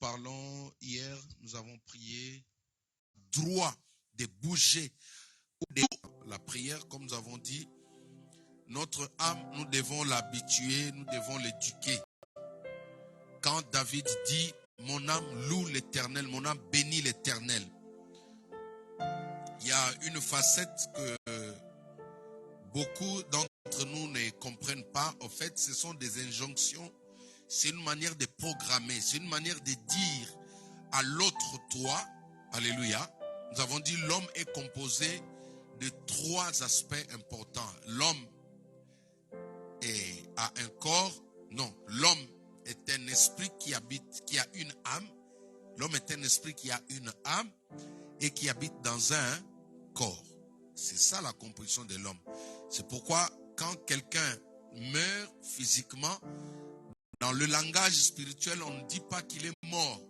parlons hier, nous avons prié droit de bouger. La prière, comme nous avons dit, notre âme, nous devons l'habituer, nous devons l'éduquer. Quand David dit, mon âme loue l'Éternel, mon âme bénit l'Éternel, il y a une facette que beaucoup d'entre nous ne comprennent pas. En fait, ce sont des injonctions, c'est une manière de programmer, c'est une manière de dire à l'autre toi, alléluia. Nous avons dit l'homme est composé de 3 aspects importants. L'homme a un corps, non, l'homme est un esprit qui habite, qui a une âme. L'homme est un esprit qui a une âme et qui habite dans un corps. C'est ça la composition de l'homme. C'est pourquoi quand quelqu'un meurt physiquement, dans le langage spirituel, on ne dit pas qu'il est mort.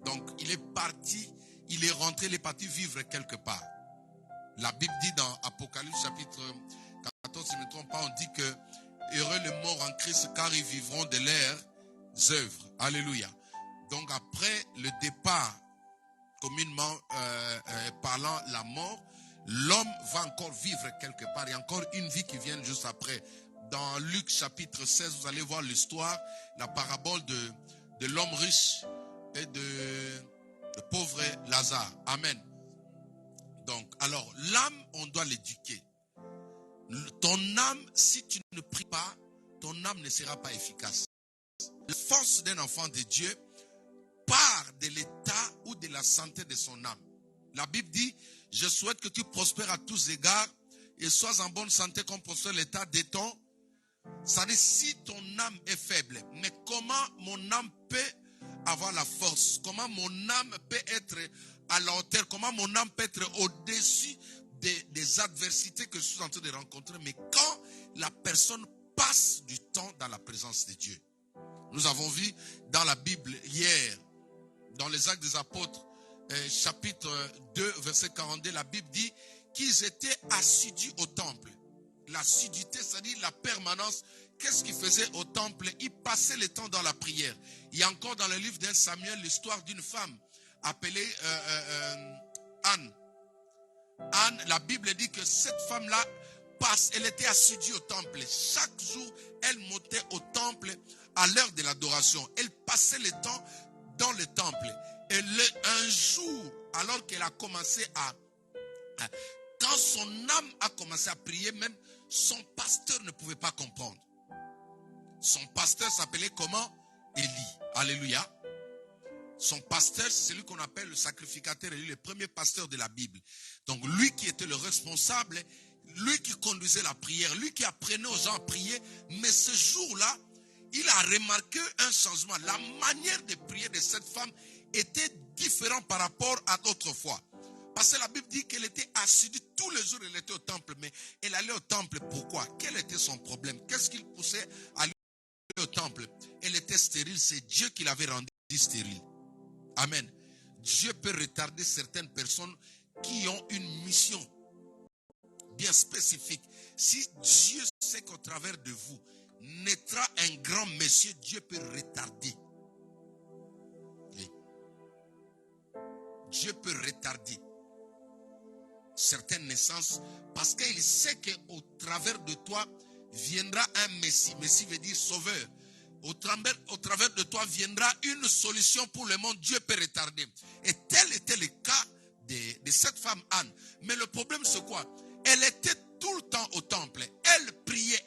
Donc il est parti, il est rentré, il est parti vivre quelque part. La Bible dit dans Apocalypse chapitre 14, si je ne me trompe pas, on dit que heureux les morts en Christ car ils vivront de leurs œuvres. Alléluia. Donc après le départ, communément parlant, la mort, l'homme va encore vivre quelque part. Il y a encore une vie qui vient juste après. Dans Luc chapitre 16, vous allez voir l'histoire, la parabole de l'homme riche et de pauvre Lazare. Amen. Donc, alors, l'âme, on doit l'éduquer. Ton âme, si tu ne pries pas, ton âme ne sera pas efficace. La force d'un enfant de Dieu part de l'état ou de la santé de son âme. La Bible dit, je souhaite que tu prospères à tous égards et sois en bonne santé comme prospère l'état de ton. Ça dit, si ton âme est faible, mais comment mon âme peut avoir la force? Comment mon âme peut être à la hauteur? Comment mon âme peut être au-dessus des adversités que je suis en train de rencontrer? Mais quand la personne passe du temps dans la présence de Dieu. Nous avons vu dans la Bible hier, dans les Actes des Apôtres, chapitre 2, verset 42, la Bible dit qu'ils étaient assidus au temple. L'assiduité, c'est-à-dire la permanence. Qu'est-ce qu'ils faisaient au temple? Ils passaient le temps dans la prière. Il y a encore dans le livre d'un Samuel l'histoire d'une femme appelée Anne. Anne, la Bible dit que cette femme-là passe, elle était assidue au temple. Chaque jour, elle montait au temple à l'heure de l'adoration. Elle passait le temps dans le temple. Et un jour, alors qu'elle a commencé quand son âme a commencé à prier, même son pasteur ne pouvait pas comprendre. Son pasteur s'appelait comment? Élie. Alléluia. Son pasteur, c'est celui qu'on appelle le sacrificateur Élie, le premier pasteur de la Bible. Donc lui qui était le responsable, lui qui conduisait la prière, lui qui apprenait aux gens à prier. Mais ce jour-là, il a remarqué un changement. La manière de prier de cette femme était différente par rapport à autrefois. Parce que la Bible dit qu'elle était assidue tous les jours, elle était au temple. Mais elle allait au temple, pourquoi? Quel était son problème? Qu'est-ce qu'il poussait à aller au temple? Elle était stérile, c'est Dieu qui l'avait rendue stérile. Amen. Dieu peut retarder certaines personnes qui ont une mission bien spécifique. Si Dieu sait qu'au travers de vous naîtra un grand monsieur, Dieu peut retarder. Oui. Dieu peut retarder certaines naissances parce qu'il sait qu'au travers de toi viendra un Messie. Messie veut dire sauveur. Au travers de toi viendra une solution pour le monde. Dieu peut retarder. Et tel était le cas de cette femme Anne. Mais le problème c'est quoi? Elle était tout le temps au temple. Elle priait.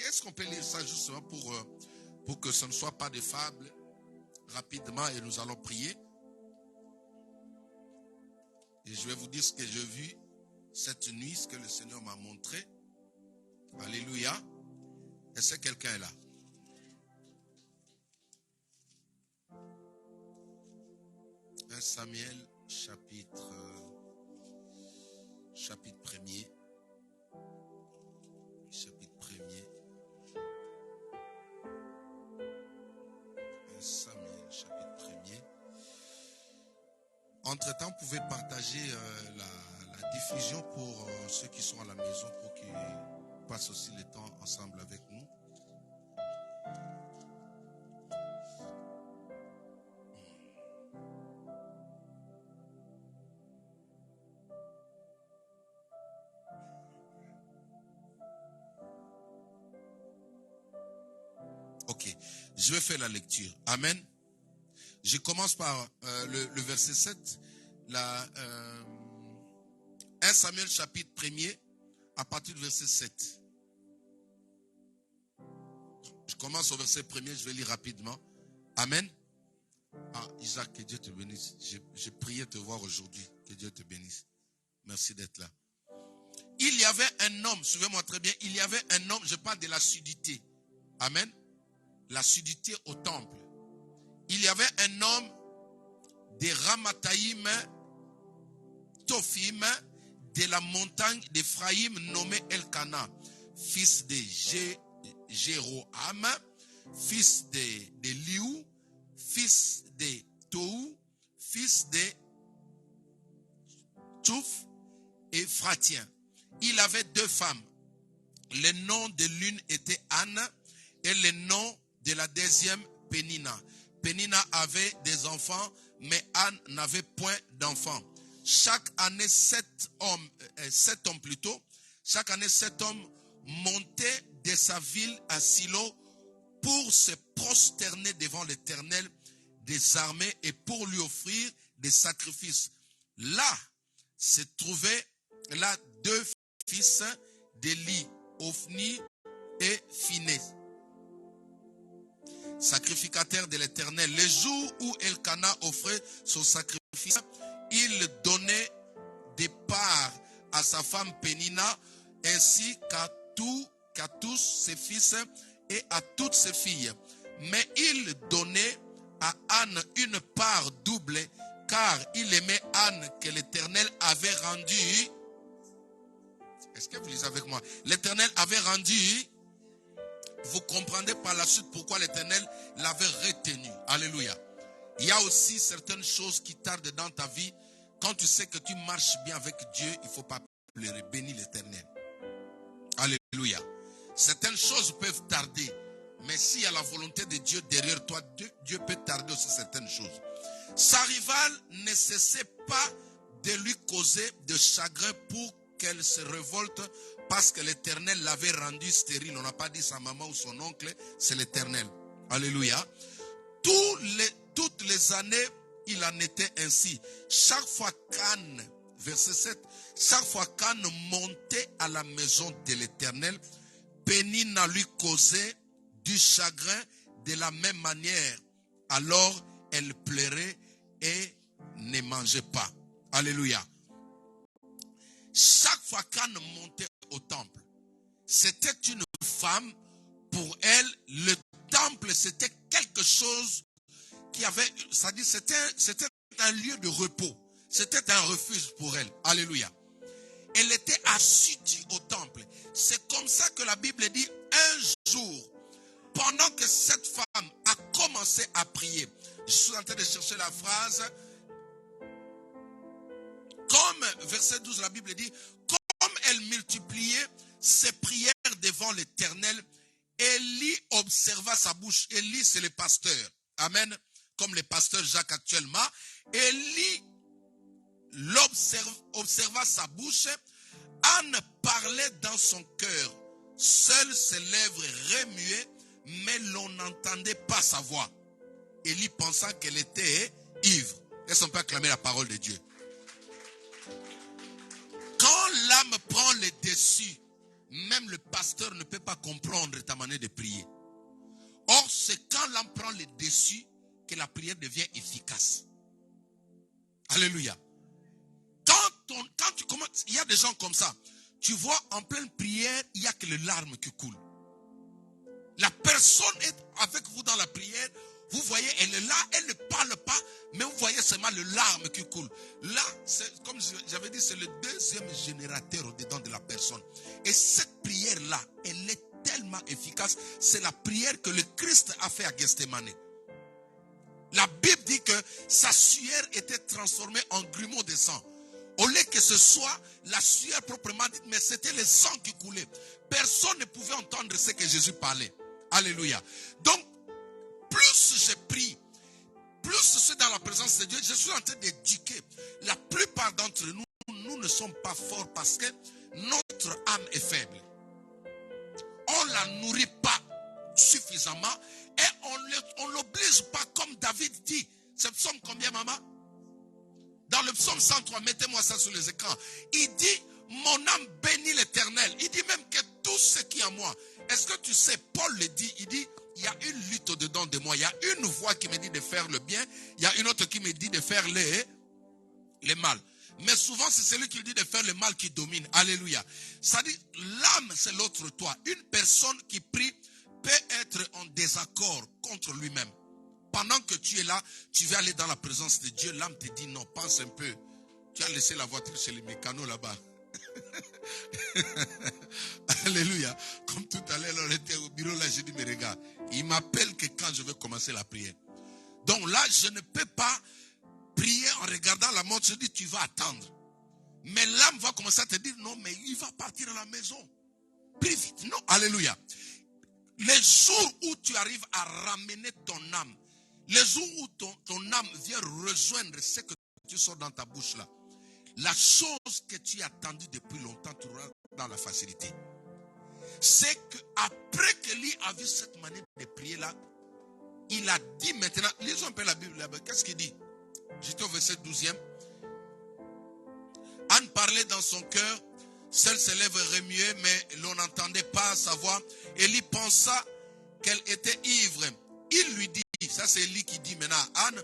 Est-ce qu'on peut lire ça justement pour que ce ne soit pas de fable rapidement et nous allons prier. Et je vais vous dire ce que j'ai vu cette nuit, ce que le Seigneur m'a montré. Alléluia. Est-ce que quelqu'un est là? 1 Samuel chapitre 1er. Chapitre 1er. 1 Samuel chapitre 1er. Entre-temps, vous pouvez partager la diffusion pour ceux qui sont à la maison pour qu'ils passent aussi le temps ensemble avec nous. Je vais faire la lecture. Amen. Je commence par le verset 7. 1 Samuel chapitre 1er, à partir du verset 7. Je commence au verset 1er, je vais lire rapidement. Amen. Ah, Isaac, que Dieu te bénisse. J'ai prié te voir aujourd'hui. Que Dieu te bénisse. Merci d'être là. Il y avait un homme, suivez-moi très bien, il y avait un homme, je parle de l'assiduité. Amen. L'assiduité au temple. Il y avait un homme des Ramathaïm, Tophim, de la montagne d'Éphraïm nommé Elkana, fils de Jéroham, fils de Liou, fils de Tohu, fils de Touf et Fratien. Il avait 2 femmes. Le nom de l'une était Anne et le nom de la deuxième Pénina. Pénina avait des enfants, mais Anne n'avait point d'enfants. Chaque année, 7 hommes montaient de sa ville à Silo pour se prosterner devant l'Éternel des armées et pour lui offrir des sacrifices. Là se trouvaient 2 fils d'Élie, Ophni et Phinehas, sacrificateurs de l'Éternel. Les jours où Elkana offrait son sacrifice, il donnait des parts à sa femme Pénina ainsi qu'à tous ses fils et à toutes ses filles. Mais il donnait à Anne une part double, car il aimait Anne que l'Éternel avait rendue. Est-ce que vous lisez avec moi? L'Éternel avait rendu. Vous comprendrez par la suite pourquoi l'Éternel l'avait retenu. Alléluia. Il y a aussi certaines choses qui tardent dans ta vie. Quand tu sais que tu marches bien avec Dieu, il ne faut pas pleurer. Bénis l'Éternel. Alléluia. Certaines choses peuvent tarder. Mais s'il y a la volonté de Dieu derrière toi, Dieu peut tarder aussi certaines choses. Sa rivale ne cessait pas de lui causer de chagrin pour qu'elle se révolte parce que l'Éternel l'avait rendue stérile. On n'a pas dit sa maman ou son oncle, c'est l'Éternel. Alléluia. Toutes les années, il en était ainsi. Chaque fois qu'Anne, verset 7, chaque fois qu'Anne montait à la maison de l'Éternel, Pénina lui causait du chagrin de la même manière. Alors, elle pleurait et ne mangeait pas. Alléluia. Chaque fois qu'Anne montait au temple, c'était une femme. Pour elle, le temple, c'était quelque chose qui avait, c'est-à-dire c'était un lieu de repos. C'était un refuge pour elle. Alléluia. Elle était assidue au temple. C'est comme ça que la Bible dit, un jour, pendant que cette femme a commencé à prier, je suis en train de chercher la phrase, comme verset 12, la Bible dit, comme elle multipliait ses prières devant l'Éternel, Élie observa sa bouche. Élie, c'est le pasteur. Amen. Comme le pasteur Jacques actuellement. Élie observa sa bouche. Anne parlait dans son cœur. Seules ses lèvres remuaient, mais l'on n'entendait pas sa voix. Élie pensa qu'elle était ivre. Est-ce qu'on peut acclamer la parole de Dieu? Quand l'âme prend le dessus, même le pasteur ne peut pas comprendre ta manière de prier. Or, c'est quand l'âme prend le dessus que la prière devient efficace. Alléluia. Quand tu commences, il y a des gens comme ça. Tu vois, en pleine prière, il n'y a que les larmes qui coulent. La personne est avec vous dans la prière. Vous voyez, elle est là, elle ne parle pas, mais vous voyez seulement les larmes qui coulent. Là, comme j'avais dit, c'est le deuxième générateur au-dedans de la personne. Et cette prière-là, elle est tellement efficace. C'est la prière que le Christ a fait à Gethsémane. La Bible dit que sa sueur était transformée en grumeaux de sang. Au lieu que ce soit la sueur proprement dite, mais c'était le sang qui coulait. Personne ne pouvait entendre ce que Jésus parlait. Alléluia. Donc, plus je prie, plus je suis dans la présence de Dieu, je suis en train d'éduquer. La plupart d'entre nous, nous ne sommes pas forts parce que notre âme est faible. On ne la nourrit pas suffisamment et on ne l'oblige pas comme David dit. C'est le psaume combien, maman? Dans le psaume 103, mettez-moi ça sur les écrans. Il dit, mon âme bénit l'Éternel. Il dit même que tout ce qui est en moi. Est-ce que tu sais, Paul le dit, il dit, il y a une lutte au-dedans de moi. Il y a une voix qui me dit de faire le bien. Il y a une autre qui me dit de faire les mal. Mais souvent, c'est celui qui dit de faire le mal qui domine. Alléluia. Ça dit, l'âme, c'est l'autre toi. Une personne qui prie peut être en désaccord contre lui-même. Pendant que tu es là, tu vas aller dans la présence de Dieu. L'âme te dit non, pense un peu. Tu as laissé la voiture chez les mécanos là-bas. Alléluia. Comme tout à l'heure, on était au bureau là, j'ai dit, mais regarde, il m'appelle que quand je vais commencer la prière. Donc là, je ne peux pas prier en regardant la montre. Je dis, tu vas attendre. Mais l'âme va commencer à te dire, non, mais il va partir à la maison. Prie vite. Non, alléluia. Les jours où tu arrives à ramener ton âme, les jours où ton âme vient rejoindre ce que tu sors dans ta bouche là, la chose que tu as attendue depuis longtemps, tu auras dans la facilité. C'est qu'après que lui a vu cette manière de prier là, il a dit maintenant, lisons un peu la Bible là-bas, qu'est-ce qu'il dit? J'étais au verset 12e. Anne parlait dans son cœur, seule ses lèvres remuaient, mais l'on n'entendait pas sa voix. Élie pensa qu'elle était ivre. Il lui dit, ça c'est Élie qui dit maintenant à Anne,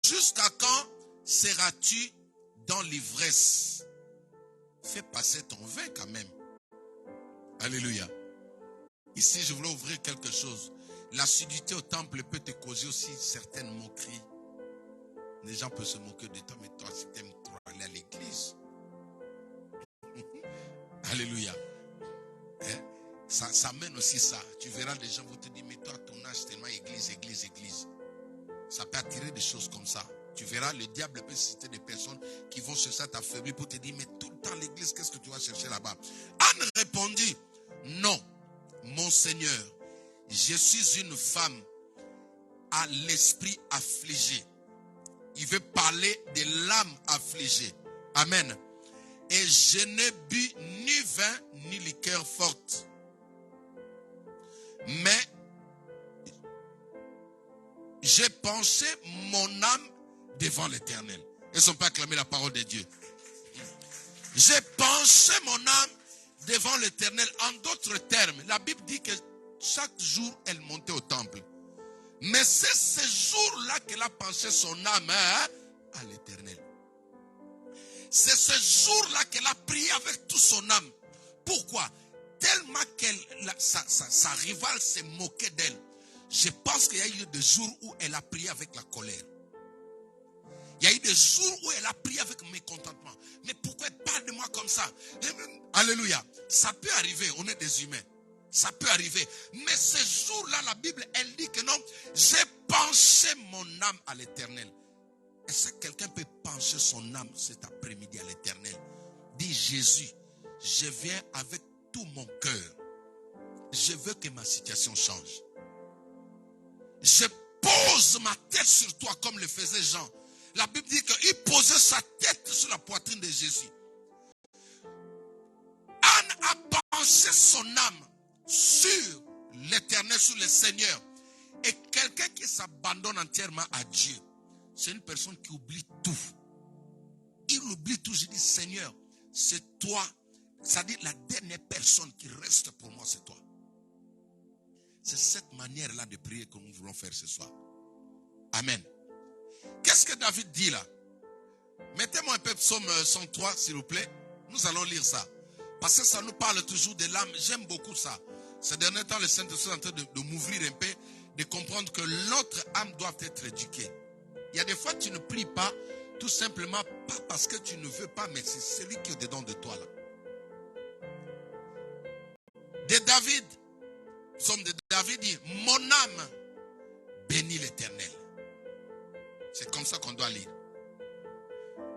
jusqu'à quand seras-tu dans l'ivresse? Fais passer ton vin quand même. Alléluia. Ici, je voulais ouvrir quelque chose. L'assiduité au temple peut te causer aussi certaines moqueries. Les gens peuvent se moquer de toi, mais toi, si tu aimes trop aller à l'église. Alléluia. Hein? Ça mène aussi ça. Tu verras des gens vont te dire, mais toi, ton âge, c'est tellement église. Ça peut attirer des choses comme ça. Tu verras, le diable peut citer des personnes qui vont chercher à t'affaiblir pour te dire, mais tout le temps l'église, qu'est-ce que tu vas chercher là-bas? Anne répondit, non, mon Seigneur, je suis une femme à l'esprit affligé. Il veut parler de l'âme affligée. Amen. Et je n'ai bu ni vin ni liqueur forte. Mais j'ai penché mon âme devant l'Éternel. Ils n'ont pas acclamé la parole de Dieu. J'ai penché mon âme devant l'Éternel. En d'autres termes, la Bible dit que chaque jour, elle montait au temple. Mais c'est ce jour-là qu'elle a penché son âme à l'Éternel. C'est ce jour-là qu'elle a prié avec tout son âme. Pourquoi? Tellement que sa rivale s'est moquée d'elle. Je pense qu'il y a eu des jours où elle a prié avec la colère. Il y a eu des jours où elle a prié avec mécontentement. Mais pourquoi elle parle de moi comme ça? Alléluia. Ça peut arriver, on est des humains. Ça peut arriver. Mais ce jour-là, la Bible, elle dit que non, j'ai penché mon âme à l'Éternel. Est-ce que quelqu'un peut pencher son âme cet après-midi à l'Éternel? Dis, Jésus, je viens avec tout mon cœur. Je veux que ma situation change. Je pose ma tête sur toi comme le faisait Jean. La Bible dit qu'il posait sa tête sur la poitrine de Jésus. Anne a penché son âme sur l'Éternel, sur le Seigneur. Et quelqu'un qui s'abandonne entièrement à Dieu, c'est une personne qui oublie tout. Il oublie tout. Je dis, Seigneur, c'est toi. C'est-à-dire la dernière personne qui reste pour moi, c'est toi. C'est cette manière-là de prier que nous voulons faire ce soir. Amen. Qu'est-ce que David dit là? Mettez-moi un peu psaume 103, s'il vous plaît. Nous allons lire ça. Parce que ça nous parle toujours de l'âme. J'aime beaucoup ça. Ces derniers temps, le Saint-Esprit est en train de m'ouvrir un peu, de comprendre que notre âme doit être éduquée. Il y a des fois, tu ne pries pas, tout simplement pas parce que tu ne veux pas, mais c'est celui qui est dedans de toi là. De David, psaume de David dit, mon âme bénit l'Éternel. C'est comme ça qu'on doit lire.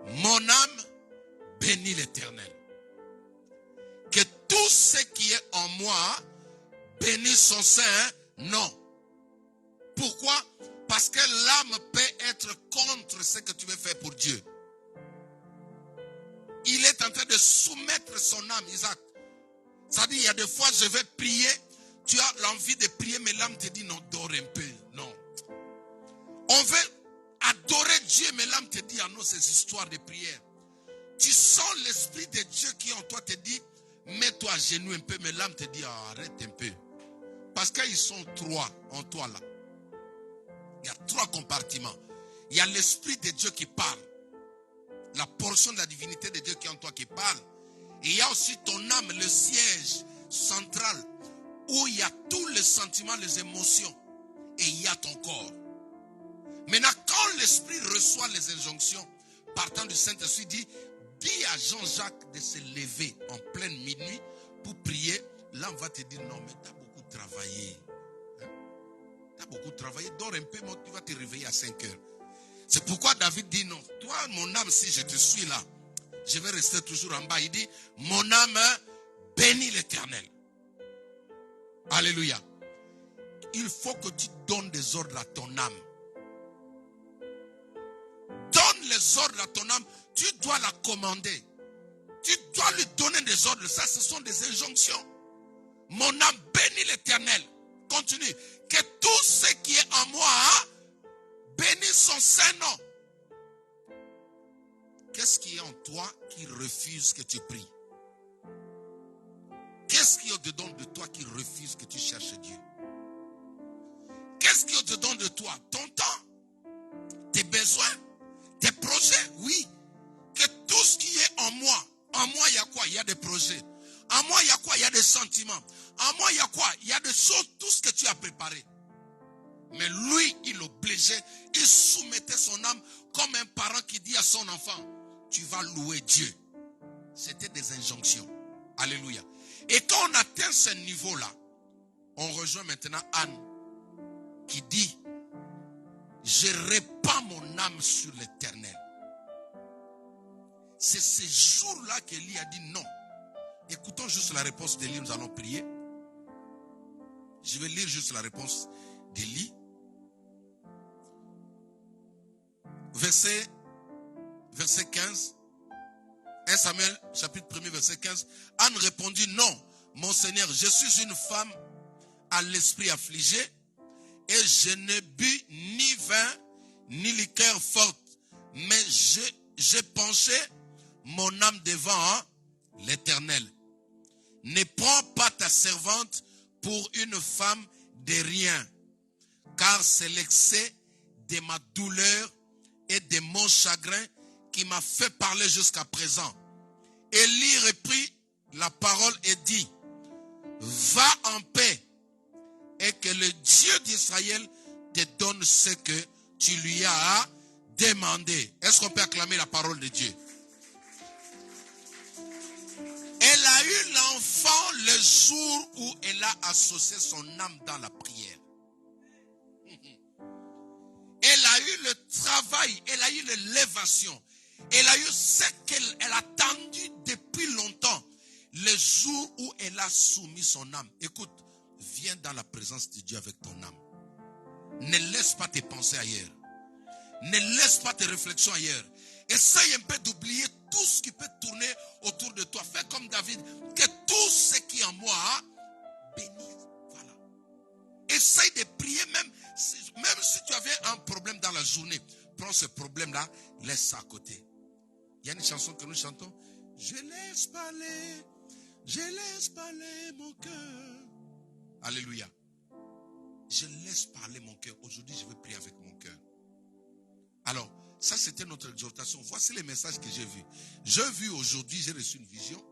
Mon âme bénit l'Éternel. Que tout ce qui est en moi bénisse son saint nom. Pourquoi? Parce que l'âme peut être contre ce que tu veux faire pour Dieu. Il est en train de soumettre son âme, Isaac. C'est-à-dire, il y a des fois, je vais prier, Tu as l'envie de prier, mais l'âme te dit non, dors un peu. Non. On veut adorer Dieu, mais l'âme te dit, ah non, ces histoires de prière. Tu sens l'esprit de Dieu qui en toi te dit, mets-toi à genoux un peu, mais l'âme te dit, ah, arrête un peu. Parce qu'ils sont trois en toi là. Il y a trois compartiments. Il y a l'esprit de Dieu qui parle. La portion de la divinité de Dieu qui est en toi qui parle. Et il y a aussi ton âme, le siège central, où il y a tous les sentiments, les émotions. Et il y a ton corps. Maintenant, quand l'esprit reçoit les injonctions, partant du Saint-Esprit, dis à Jean-Jacques de se lever en pleine minuit pour prier. L'âme va te dire, non, mais tu as beaucoup travaillé. Tu as beaucoup travaillé, dors un peu, tu vas te réveiller à 5 heures. C'est pourquoi David dit, non, toi, mon âme, si je te suis là, je vais rester toujours en bas. Il dit, mon âme bénit l'Éternel. Alléluia. Il faut que tu donnes des ordres à ton âme. Donne les ordres à ton âme. Tu dois la commander. Tu dois lui donner des ordres. Ça, ce sont des injonctions. Mon âme bénit l'Éternel. Continue. Que tout ce qui est en moi bénisse son Saint-Nom. Qu'est-ce qui est en toi qui refuse que tu pries? Qu'est-ce qui est au-dedans de toi qui refuse que tu cherches Dieu? Qu'est-ce qui est au-dedans de toi? Ton temps, tes besoins, tes projets, oui. Que tout ce qui est en moi il y a quoi? Il y a des projets. En moi, il y a quoi? Il y a des sentiments. En moi, il y a quoi? Il y a des choses, tout ce que tu as préparé. Mais lui, il obligeait, il soumettait son âme comme un parent qui dit à son enfant, tu vas louer Dieu. C'était des injonctions. Alléluia. Et quand on atteint ce niveau-là, on rejoint maintenant Anne qui dit, je répands mon âme sur l'Éternel. C'est ce jour-là qu'Élie a dit non. Écoutons juste la réponse d'Élie, nous allons prier. Je vais lire juste la réponse d'Élie. Verset 15. 1 Samuel, chapitre 1er, verset 15. Anne répondit, non, mon Seigneur, je suis une femme à l'esprit affligé et je ne bus ni vin ni liqueur forte, mais j'ai penché mon âme devant l'Éternel. Ne prends pas ta servante pour une femme de rien, car c'est l'excès de ma douleur et de mon chagrin qui m'a fait parler jusqu'à présent. Élie reprit la parole et dit, va en paix et que le Dieu d'Israël te donne ce que tu lui as demandé. Est-ce qu'on peut acclamer la parole de Dieu? Elle a eu l'enfant le jour où elle a associé son âme dans la prière. Elle a eu le travail, elle a eu l'élévation. Elle a eu ce qu'elle a attendu depuis longtemps. Le jour où elle a soumis son âme. Écoute, viens dans la présence de Dieu avec ton âme. Ne laisse pas tes pensées ailleurs. Ne laisse pas tes réflexions ailleurs. Essaye un peu d'oublier tout ce qui peut tourner autour de toi. Fais comme David. Que tout ce qui est en moi bénisse. Voilà. Essaye de prier même si tu avais un problème dans la journée. Prends ce problème-là, laisse ça à côté. Il y a une chanson que nous chantons. Je laisse parler mon cœur. Alléluia. Je laisse parler mon cœur. Aujourd'hui, je vais prier avec mon cœur. Alors, ça c'était notre exhortation. Voici les messages que j'ai vus. J'ai vu aujourd'hui, j'ai reçu une vision.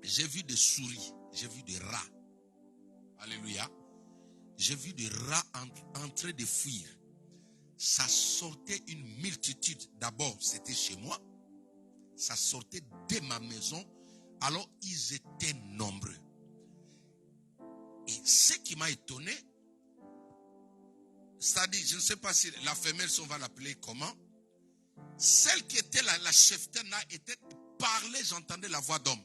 J'ai vu des souris. J'ai vu des rats. Alléluia. J'ai vu des rats en train de fuir. Ça sortait une multitude. D'abord, c'était chez moi. Ça sortait de ma maison. Alors, ils étaient nombreux. Et ce qui m'a étonné, c'est-à-dire, je ne sais pas si la femelle, on va l'appeler comment. Celle qui était la cheftaine là, était parler, j'entendais la voix d'homme.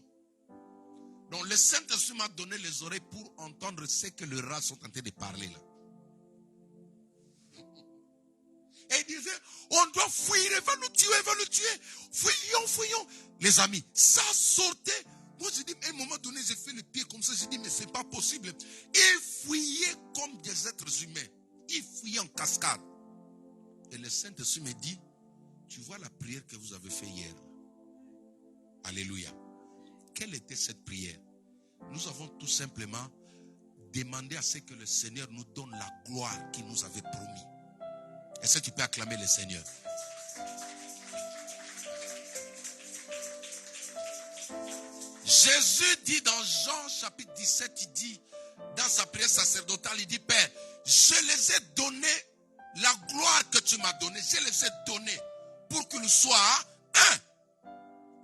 Donc, le Saint-Esprit m'a donné les oreilles pour entendre ce que les rats sont en train de parler là. Et il disait, on doit fuir, il va nous tuer. Fuyons. Les amis, ça sortait Moi, j'ai dit, à un moment donné, j'ai fait le pied comme ça. J'ai dit, mais c'est pas possible. Ils fouillaient comme des êtres humains. Ils fouillaient en cascade. Et le Saint-Esprit me dit, tu vois la prière que vous avez faite hier. Alléluia. Quelle était cette prière? Nous avons tout simplement demandé à ce que le Seigneur nous donne la gloire qu'il nous avait promis. Est-ce que tu peux acclamer le Seigneur? Jésus dit dans Jean chapitre 17, il dit, dans sa prière sacerdotale, il dit, Père, je les ai donné la gloire que tu m'as donnée, je les ai donnés pour qu'ils soient un.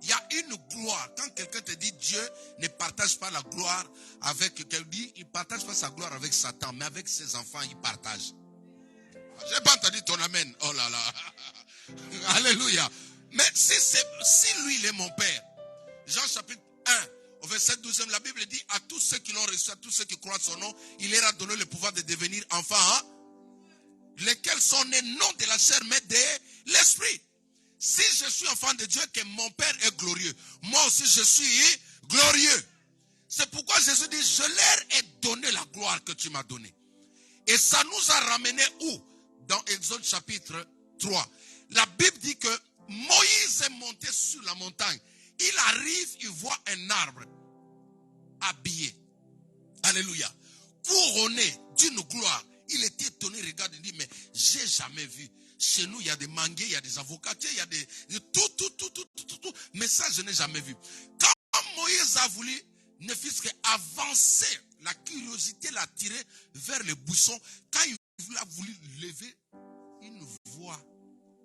Il y a une gloire. Quand quelqu'un te dit Dieu ne partage pas la gloire avec quelqu'un, il ne partage pas sa gloire avec Satan, mais avec ses enfants, il partage. Je n'ai pas entendu ton amen. Oh là là. Alléluia. Mais si lui, il est mon Père, Jean chapitre 1, au verset 12, la Bible dit, à tous ceux qui l'ont reçu, à tous ceux qui croient son nom, il leur a donné le pouvoir de devenir enfants, hein, lesquels sont nés non de la chair, mais de l'esprit. Si je suis enfant de Dieu, que mon Père est glorieux, moi aussi je suis glorieux. C'est pourquoi Jésus dit, je leur ai donné la gloire que tu m'as donnée. Et ça nous a ramené où? Dans Exode chapitre 3. La Bible dit que Moïse est monté sur la montagne. Il arrive, il voit un arbre habillé. Alléluia. Couronné d'une gloire. Il était étonné, regarde, il dit, mais j'ai jamais vu. Chez nous, il y a des manguiers, il y a des avocatiers, il y a des tout. Mais ça, je n'ai jamais vu. Quand Moïse a voulu, ne fût-ce qu'avancer, la curiosité l'a tiré vers le buisson. Quand il a voulu lever, une voix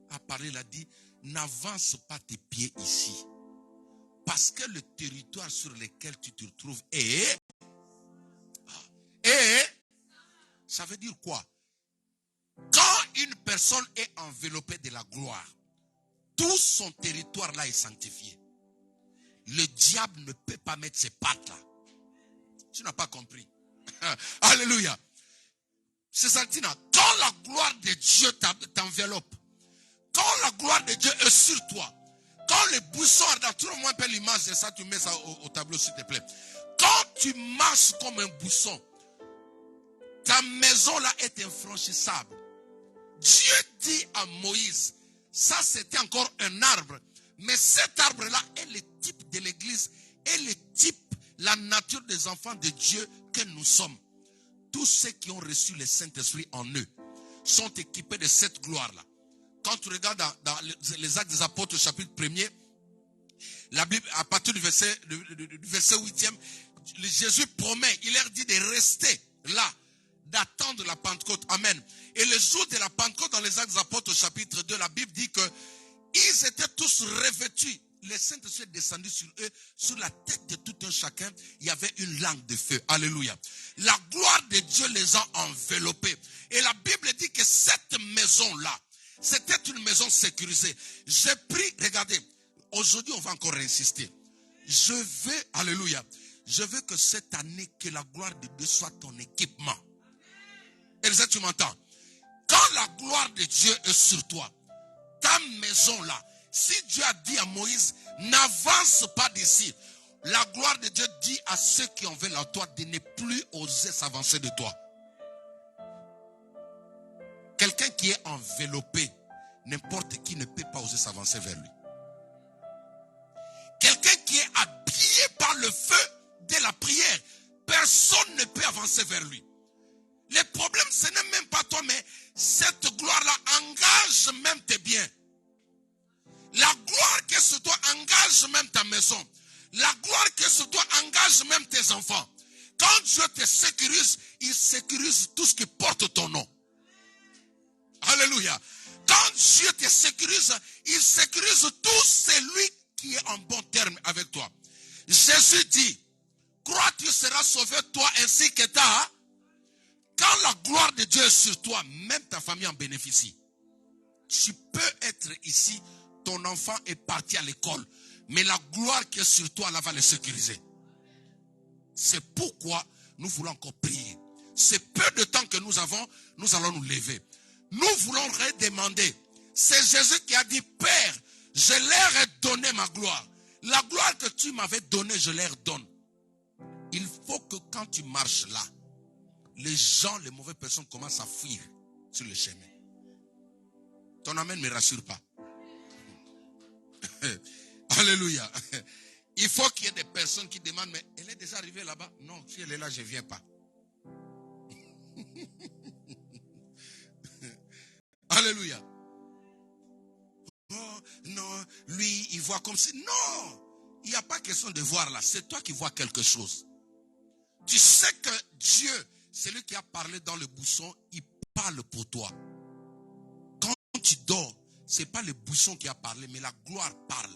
a parlé, il a dit, n'avance pas tes pieds ici. Parce que le territoire sur lequel tu te retrouves est... Ça veut dire quoi? Quand une personne est enveloppée de la gloire, tout son territoire là est sanctifié. Le diable ne peut pas mettre ses pattes là. Tu n'as pas compris. Alléluia. C'est ça, Tina. Quand la gloire de Dieu t'enveloppe, quand la gloire de Dieu est sur toi, quand le buisson ardent, trouve-moi un peu l'image de ça, tu mets ça au tableau s'il te plaît. Quand tu marches comme un buisson, ta maison là est infranchissable. Dieu dit à Moïse, ça c'était encore un arbre, mais cet arbre-là est le type de l'église, est le type, la nature des enfants de Dieu que nous sommes. Tous ceux qui ont reçu le Saint-Esprit en eux sont équipés de cette gloire-là. Quand tu regardes dans les Actes des Apôtres, chapitre 1er, la Bible, à partir du verset 8e, Jésus promet, il leur dit de rester là, d'attendre la Pentecôte. Amen. Et le jour de la Pentecôte, dans les Actes des Apôtres, chapitre 2, la Bible dit que ils étaient tous revêtus. Le Saint-Esprit est descendu sur eux, sur la tête de tout un chacun, il y avait une langue de feu. Alléluia. La gloire de Dieu les a enveloppés. Et la Bible dit que cette maison-là, c'était une maison sécurisée. J'ai pris, regardez, aujourd'hui on va encore insister. Je veux, alléluia, je veux que cette année, que la gloire de Dieu soit ton équipement. Elisa, tu m'entends? Quand la gloire de Dieu est sur toi, ta maison là, si Dieu a dit à Moïse, n'avance pas d'ici, la gloire de Dieu dit à ceux qui en veulent à toi de ne plus oser s'avancer de toi. Quelqu'un qui est enveloppé, n'importe qui ne peut pas oser s'avancer vers lui. Quelqu'un qui est habillé par le feu de la prière, personne ne peut avancer vers lui. Le problème, ce n'est même pas toi, mais cette gloire-là engage même tes biens. La gloire qui est sur toi engage même ta maison. La gloire qui est sur toi engage même tes enfants. Quand Dieu te sécurise, il sécurise tout ce qui porte ton nom. Alléluia. Quand Dieu te sécurise, il sécurise tout celui qui est en bon terme avec toi. Jésus dit, crois tu seras sauvé toi ainsi que ta. Quand la gloire de Dieu est sur toi, même ta famille en bénéficie. Tu peux être ici, ton enfant est parti à l'école, mais la gloire qui est sur toi, là, va le sécuriser. C'est pourquoi nous voulons encore prier. C'est peu de temps que nous avons, nous allons nous lever. Nous voulons redemander. C'est Jésus qui a dit, Père, je leur ai donné ma gloire. la gloire que tu m'avais donnée, je leur donne. Il faut que quand tu marches là, les gens, les mauvaises personnes commencent à fuir sur le chemin. Ton amen ne me rassure pas. Alléluia. Il faut qu'il y ait des personnes qui demandent, mais elle est déjà arrivée là-bas? Non, si elle est là, je ne viens pas. Alléluia. Oh, non, lui, il voit comme si... Non, il n'y a pas question de voir là. C'est toi qui vois quelque chose. Tu sais que Dieu, celui qui a parlé dans le buisson, il parle pour toi. Quand tu dors, ce n'est pas le buisson qui a parlé, mais la gloire parle.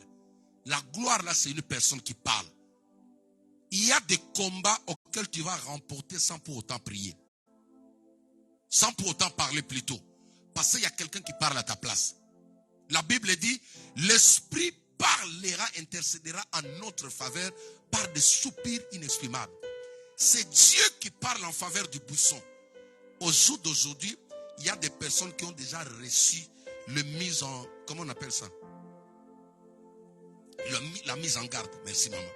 La gloire là, c'est une personne qui parle. Il y a des combats auxquels tu vas remporter sans pour autant prier. Sans pour autant parler plutôt. Parce qu'il y a quelqu'un qui parle à ta place. La Bible dit, l'Esprit parlera, intercédera en notre faveur par des soupirs inexprimables. C'est Dieu qui parle en faveur du buisson. Au jour d'aujourd'hui, il y a des personnes qui ont déjà reçu le mise en... Comment on appelle ça? La mise en garde. Merci maman.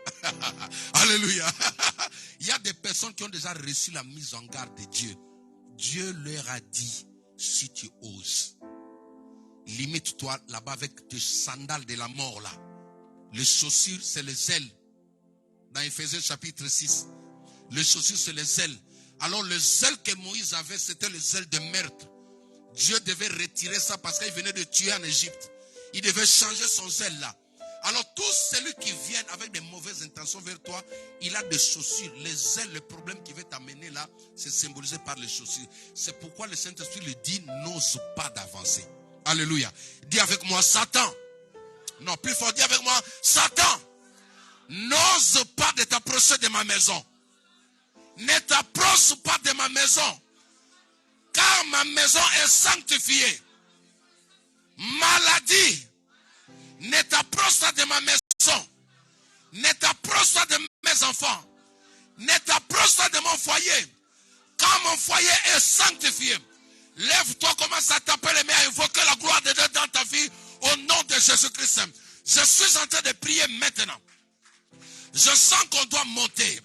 Alléluia. Il y a des personnes qui ont déjà reçu la mise en garde de Dieu. Dieu leur a dit, si tu oses, limite-toi là-bas avec tes sandales de la mort là. Les chaussures, c'est les ailes. Dans Éphésiens chapitre 6, les chaussures, c'est les ailes. Alors les ailes que Moïse avait, c'était les ailes de meurtre. Dieu devait retirer ça parce qu'il venait de tuer en Égypte. Il devait changer son zèle là. Alors tous celui qui viennent avec des mauvaises intentions vers toi, il a des chaussures. Les ailes, le problème qui va t'amener là, c'est symbolisé par les chaussures. C'est pourquoi le Saint-Esprit lui dit, n'ose pas d'avancer. Alléluia. Dis avec moi, Satan. Non, plus fort, dis avec moi, Satan. N'ose pas de t'approcher de ma maison. Ne t'approche pas de ma maison. Car ma maison est sanctifiée. Maladie. Ne t'approche pas de ma maison. Ne t'approche pas de mes enfants. Ne t'approche pas de mon foyer. Quand mon foyer est sanctifié, lève-toi, commence à taper les mains, à invoquer la gloire de Dieu dans ta vie au nom de Jésus-Christ. Je suis en train de prier maintenant. Je sens qu'on doit monter.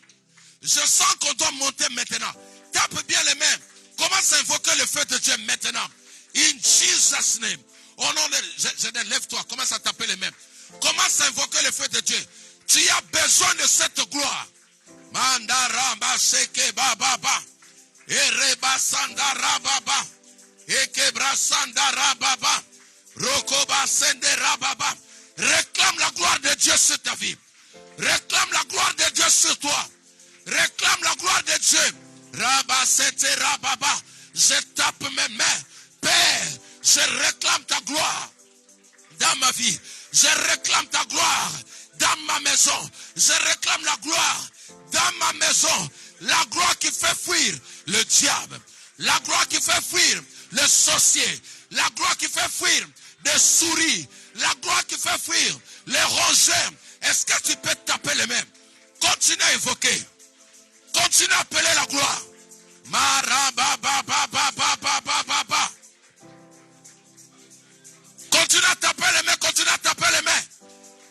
Je sens qu'on doit monter maintenant. Tape bien les mains. Commence à invoquer le feu de Dieu maintenant. In Jesus' name. Oh non, lève-toi, commence à taper les mains. Commence à invoquer le feu de Dieu. Tu as besoin de cette gloire. Mandaramba seke bababa. Ereba sandara baba. Ekebra sandara baba. Rokoba sendera baba. Réclame la gloire de Dieu sur ta vie. Réclame la gloire de Dieu sur toi. Réclame la gloire de Dieu. Rabba sete rababa. Je tape mes mains. Père, je réclame ta gloire dans ma vie. Je réclame ta gloire dans ma maison. Je réclame la gloire dans ma maison. La gloire qui fait fuir le diable. La gloire qui fait fuir les sorciers. La gloire qui fait fuir des souris. La gloire qui fait fuir les rongeurs. Est-ce que tu peux taper les mains? Continue à évoquer. Continue à appeler la gloire. Marababababababababa. Continue à taper les mains, continue à taper les mains.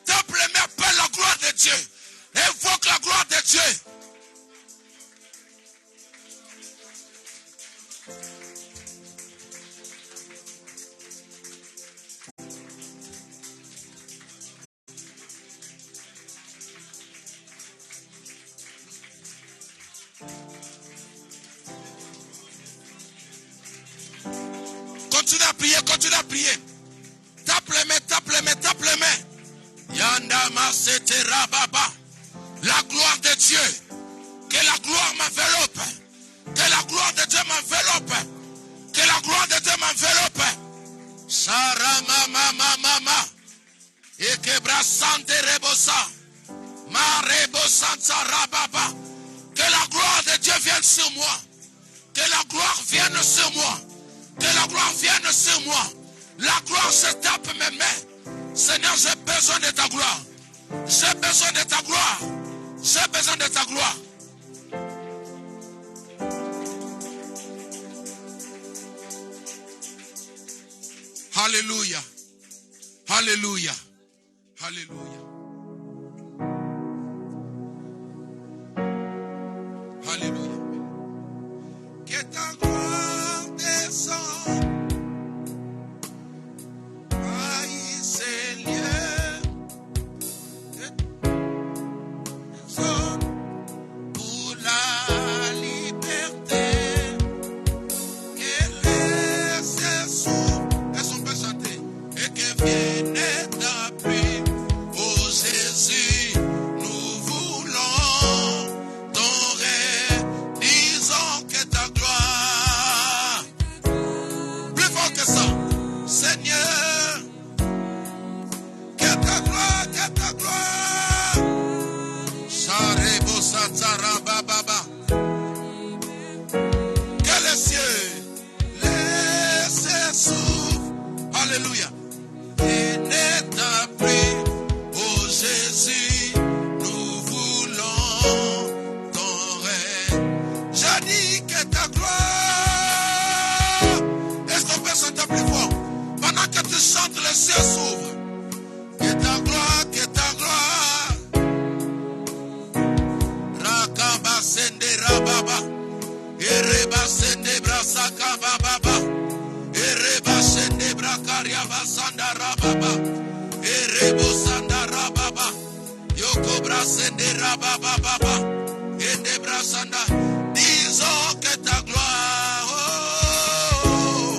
Tape les mains, appelle la gloire de Dieu. Évoque la gloire de Dieu. Continue à prier, continue à prier. Tape les mains, tape les mains, tape les mains. Yandama setera baba. La gloire de Dieu. Que la gloire m'enveloppe. Que la gloire de Dieu m'enveloppe. Que la gloire de Dieu m'enveloppe. Sarama mama mama. Ekebra sante rebosa. Ma rebosanta rababa. Que la gloire de Dieu vienne sur moi. Que la gloire vienne sur moi. Que la gloire vienne sur moi. La gloire se tape mes mains. Seigneur, j'ai besoin de ta gloire. J'ai besoin de ta gloire. J'ai besoin de ta gloire. Alléluia. Alléluia. Alléluia. Viens d'appui, oh Jésus, nous voulons t'honorer, disons que ta gloire, plus fort que ça, Seigneur, que ta gloire, Sarebo Satara Baba, que les cieux s'ouvrent, alléluia. Et n'est appris, oh Jésus, nous voulons ton règne. J'ai dit que ta gloire, est-ce qu'on peut chanter plus fort? Pendant que tu chantes, les cieux s'ouvrent. Que ta gloire, Rakaba Sende Rababa, Ereba Sende Brasaka Baba. Ereba Sende Brakaria Basanda Rababa, Erebo Sanda Rababa, Yoko Brasende Rababa Baba, Ende Brasanda. Disons que ta gloire, oh,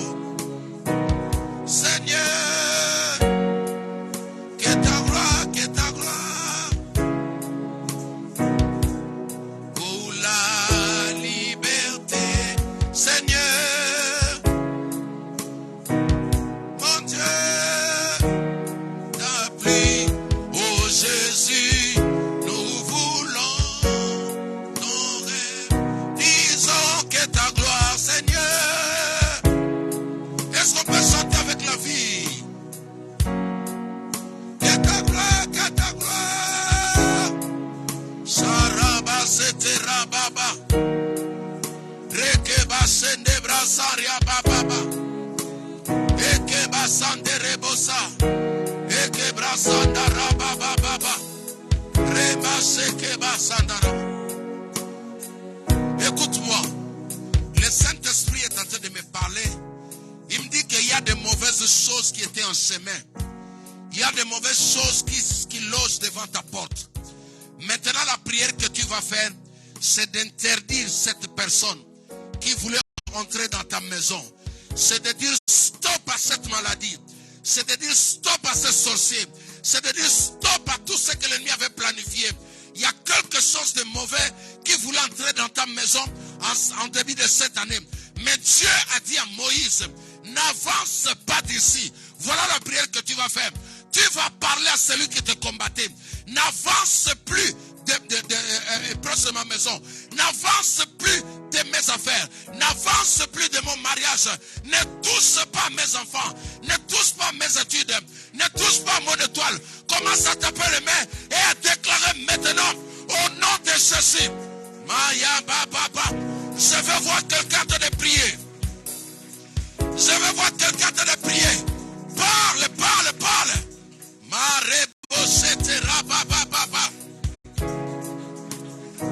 Seigneur, que ta gloire, pour la liberté, Seigneur. Saria Baba, Eke Basande Rebosa, Eke Brasanda Rababa Baba, Reba Seke Basandara. Écoute-moi, le Saint-Esprit est en train de me parler. Il me dit qu'il y a de mauvaises choses qui étaient en chemin. Il y a de mauvaises choses qui logent devant ta porte. Maintenant, la prière que tu vas faire, c'est d'interdire cette personne qui voulait entrer dans ta maison. C'est de dire stop à cette maladie. C'est de dire stop à ce sorcier. C'est de dire stop à tout ce que l'ennemi avait planifié. Il y a quelque chose de mauvais qui voulait entrer dans ta maison en début de cette année. Mais Dieu a dit à Moïse, n'avance pas d'ici. Voilà la prière que tu vas faire. Tu vas parler à celui qui te combattait. N'avance plus proche de ma maison. N'avance plus de mes affaires. N'avance plus de mon mariage. Ne touche pas mes enfants. Ne touche pas mes études. Ne touche pas mon étoile. Commence à taper les mains et à déclarer maintenant au nom de Jésus. Maya Baba. Je veux voir quelqu'un te prier. Je veux voir quelqu'un te prier. Parle. Marebo Setera Baba.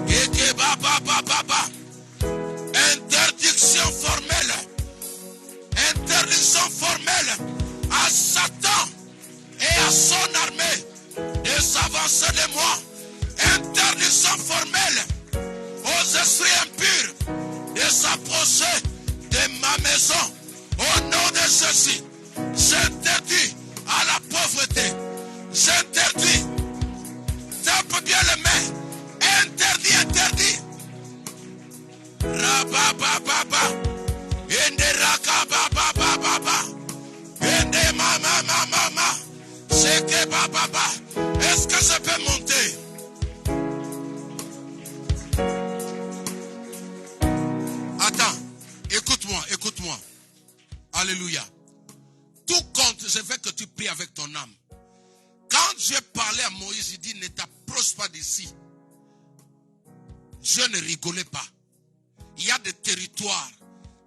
Eke Baba. Interdiction formelle à Satan et à son armée de s'avancer de moi. Interdiction formelle aux esprits impurs de s'approcher de ma maison. Au nom de Jésus, j'interdis à la pauvreté. J'interdis. Tape bien les mains. Interdit. Rabababa. Ende rakabababa. Ende mama. Seke bababa. Est-ce que je peux monter? Attends. Écoute-moi. Alléluia. Tout compte, je veux que tu pries avec ton âme. Quand j'ai parlé à Moïse, il dit, ne t'approche pas d'ici. Dieu ne rigolait pas. Il y a des territoires.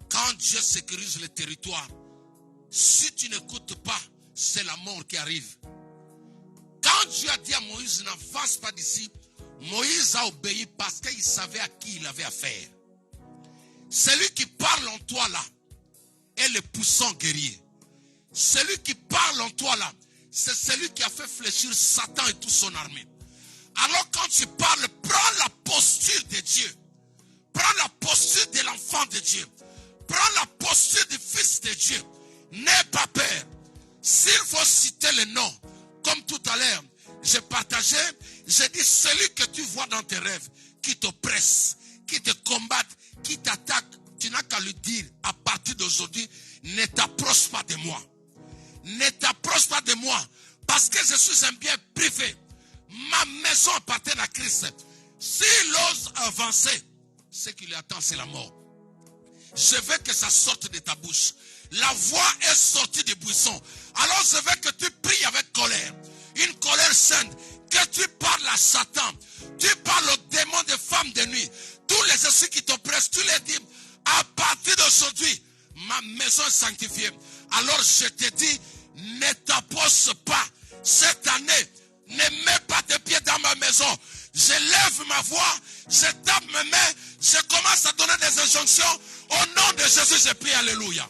Quand Dieu sécurise le territoire, si tu n'écoutes pas, c'est la mort qui arrive. Quand Dieu a dit à Moïse, n'avance pas d'ici, Moïse a obéi parce qu'il savait à qui il avait affaire. Celui qui parle en toi là est le puissant guerrier. Celui qui parle en toi là, c'est celui qui a fait fléchir Satan et toute son armée. Alors quand tu parles, prends la posture de Dieu. Prends la posture de l'enfant de Dieu. Prends la posture du fils de Dieu. N'aie pas peur. S'il faut citer le nom, comme tout à l'heure, j'ai partagé, j'ai dit celui que tu vois dans tes rêves, qui t'oppresse, qui te combat, qui t'attaque, tu n'as qu'à lui dire, à partir d'aujourd'hui, ne t'approche pas de moi. Ne t'approche pas de moi, parce que je suis un bien privé. Ma maison appartient à Christ. S'il ose avancer, ce qui lui attend, c'est la mort. Je veux que ça sorte de ta bouche. La voix est sortie du buisson. Alors je veux que tu pries avec colère. Une colère sainte. Que tu parles à Satan. Tu parles aux démons des femmes de nuit. Tous les esprits qui t'oppressent, tu les dis, à partir d'aujourd'hui, ma maison est sanctifiée. Alors je te dis, ne t'approche pas. Cette année, ne mets pas tes pieds dans ma maison. Je lève ma voix, je tape mes mains, je commence à donner des injonctions. Au nom de Jésus, je prie, alléluia.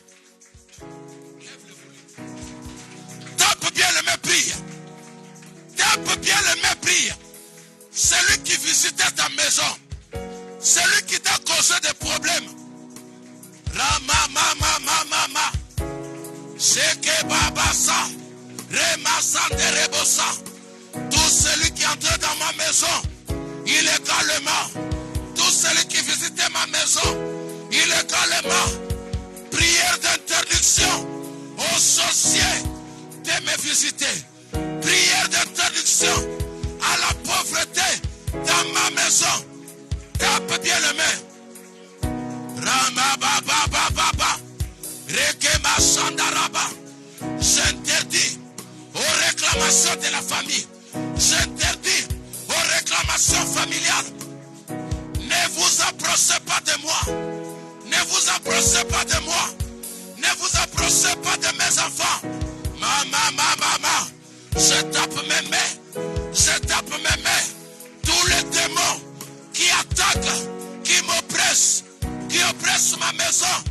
Tape bien le mépris. Tape bien le mépris. Celui qui visitait ta maison, celui qui t'a causé des problèmes. Rama, mama, mama, mama. Sheke babasa. Remasa de rebosa. Tout celui qui entrait dans ma maison, illégalement. Tout celui qui visitait ma maison, illégalement. Prière d'interdiction aux sorciers de me visiter. Prière d'interdiction à la pauvreté dans ma maison. Tape bien les mains. Rama baba baba. Rekema sandaraba. J'interdis aux réclamations de la famille. J'interdis aux réclamations familiales. Ne vous approchez pas de moi. Ne vous approchez pas de moi. Ne vous approchez pas de mes enfants. Maman. Je tape mes mains. Je tape mes mains. Tous les démons qui attaquent, qui m'oppressent, qui oppressent ma maison.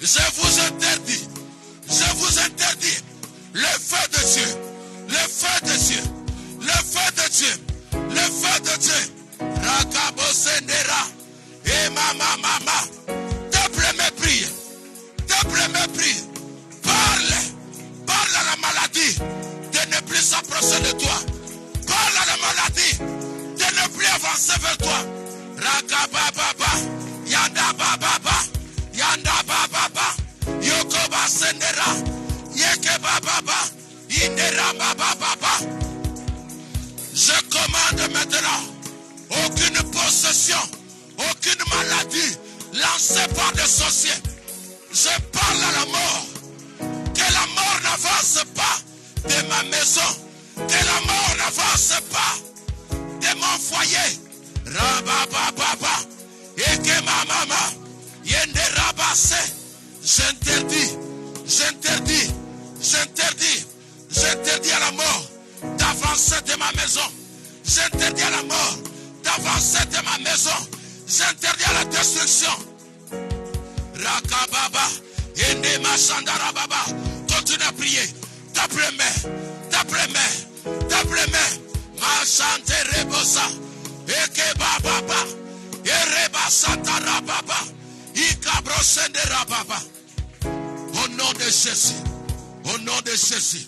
Je vous interdis. Je vous interdis. Le feu de Dieu. Le feu de Dieu. Le feu de Dieu. Le feu de Dieu. Rakabo Sendera. Et mama. Tape le mépris. Tape le mépris. Parle à la maladie de ne plus s'approcher de toi. Parle à la maladie de ne plus avancer vers toi. Rakababa. Yanda baba. Yanda baba. Yokoba Sendera. Yeke baba. Indera baba. Je commande maintenant aucune possession, aucune maladie lancée par des sorciers. Je parle à la mort. Que la mort n'avance pas de ma maison. Que la mort n'avance pas de mon foyer. Rabababa. Eke mama. Yende rabase. J'interdis à la mort d'avancer de ma maison. J'interdis à la mort d'avancer de ma maison. J'interdis à la destruction. Rakababa. Ende Mashandarababa. Continue à prier. Tape les mains. Machante rebosa. Eke bababa. Ereba satarababa. Ikabro senderababa. Au nom de Jésus. Au nom de Jésus.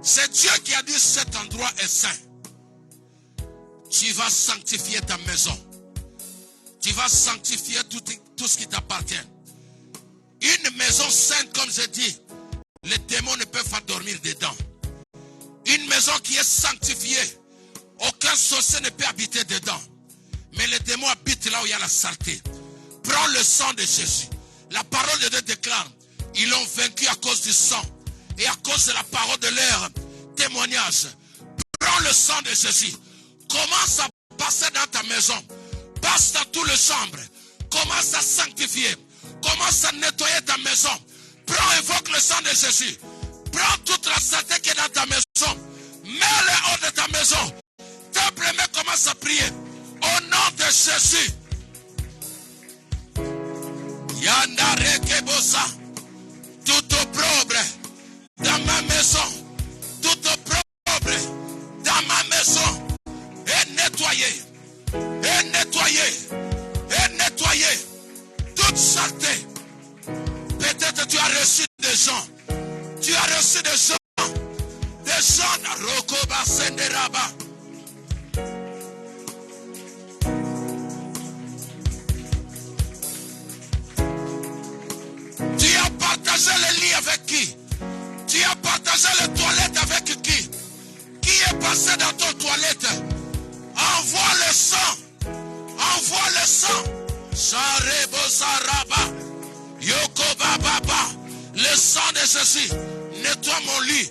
C'est Dieu qui a dit cet endroit est saint. Tu vas sanctifier ta maison. Tu vas sanctifier tout ce qui t'appartient. Une maison sainte, comme je dis, les démons ne peuvent pas dormir dedans. Une maison qui est sanctifiée, aucun sorcier ne peut habiter dedans. Mais les démons habitent là où il y a la saleté. Prends le sang de Jésus. La parole de Dieu déclare, ils l'ont vaincu à cause du sang et à cause de la parole de leur témoignage. Prends le sang de Jésus. Commence à passer dans ta maison. Passe dans toutes les chambres. Commence à sanctifier. Commence à nettoyer ta maison. Prends, invoque le sang de Jésus. Prends toute la saleté qui est dans ta maison. Mets-le hors de ta maison. Tape les mains, commence à prier. Au nom de Jésus. Yandare Kebosa. Tout opprobre dans ma maison. Tout opprobre dans ma maison. Et nettoyer. Toute saleté as reçu des gens. Tu as reçu des gens. Des gens. Rokoba Senderaba. Tu as partagé le lit avec qui? Tu as partagé les toilettes avec qui? Qui est passé dans ton toilette? Envoie le sang. Envoie le sang. Sarebo Saraba. Yoko Baba. Le sang de Jésus. Nettoie mon lit.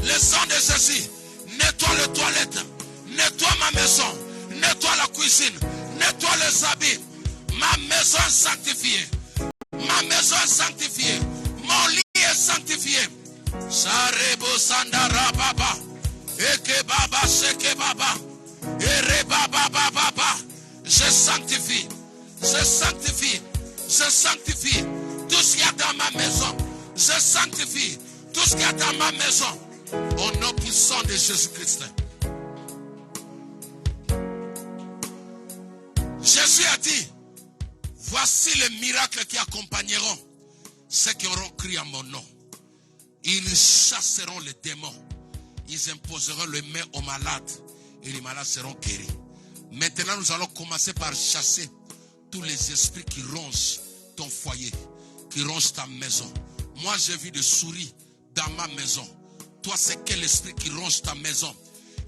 Le sang de Jésus. Nettoie les toilettes. Nettoie ma maison. Nettoie la cuisine. Nettoie les habits. Ma maison est sanctifiée. Ma maison est sanctifiée. Mon lit est sanctifié. Sarebo Sandara Baba. Eke Baba Seke Baba. Ere Baba Baba. Je sanctifie. Je sanctifie. Je sanctifie. Tout ce qu'il y a dans ma maison. Je sanctifie. Tout ce qu'il y a dans ma maison. Au nom puissant de Jésus-Christ. Jésus a dit, voici les miracles qui accompagneront ceux qui auront crié à mon nom. Ils chasseront les démons. Ils imposeront les mains aux malades. Et les malades seront guéris. Maintenant, nous allons commencer par chasser tous les esprits qui rongent ton foyer, qui rongent ta maison. Moi, j'ai vu des souris dans ma maison. Toi, c'est quel esprit qui ronge ta maison?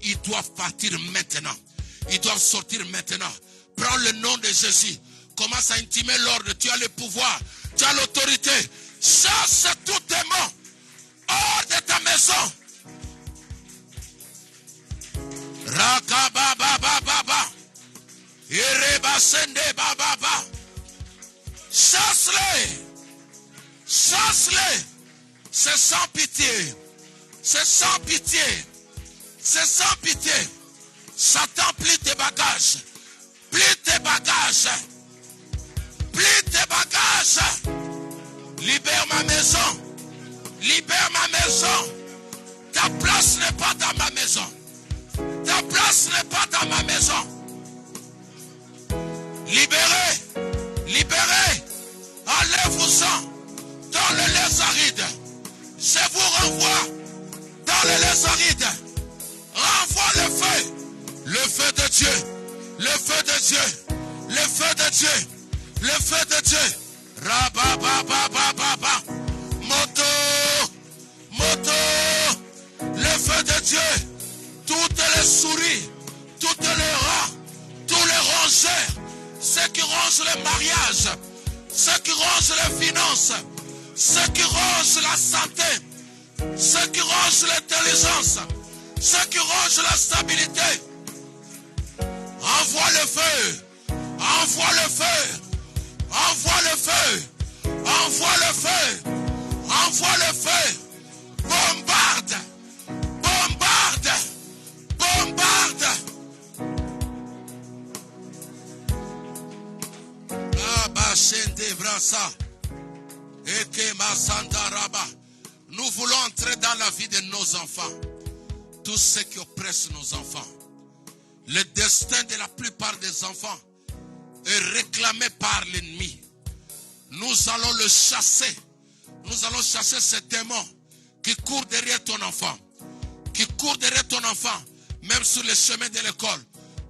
Ils doivent partir maintenant. Ils doivent sortir maintenant. Prends le nom de Jésus. Commence à intimer l'ordre. Tu as le pouvoir. Tu as l'autorité. Chasse tout démon hors de ta maison. Rakababababa. Irebasende bababa. Chasse-les. Chasse-les. C'est sans pitié. C'est sans pitié. C'est sans pitié. Satan, plie tes bagages. Plie tes bagages. Plie tes bagages. Libère ma maison. Libère ma maison. Ta place n'est pas dans ma maison. Ta place n'est pas dans ma maison. Libérez. Libérez. Enlève-vous-en dans le lézaride. Je vous renvoie dans le lézaride. Renvoie le feu. Le feu de Dieu. Le feu de Dieu. Le feu de Dieu. Le feu de Dieu. Rabababababa. Moto. Moto. Le feu de Dieu. Toutes les souris. Toutes les rats. Tous les rongeurs. Ceux qui rongent le mariage. Ceux qui rongent les finances. Ceux qui rongent la santé. Ceux qui rongent l'intelligence. Ceux qui rongent la stabilité. Envoie le feu. Envoie le feu. Envoie le feu. Envoie le feu. Envoie le feu. Bombarde. Bombarde. Bombarde. Abashende brasa. Eke masandaraba. Nous voulons entrer dans la vie de nos enfants. Tous ceux qui oppressent nos enfants. Le destin de la plupart des enfants est réclamé par l'ennemi. Nous allons le chasser. Nous allons chasser ces démons qui courent derrière ton enfant. Qui courent derrière ton enfant, même sur les chemins de l'école.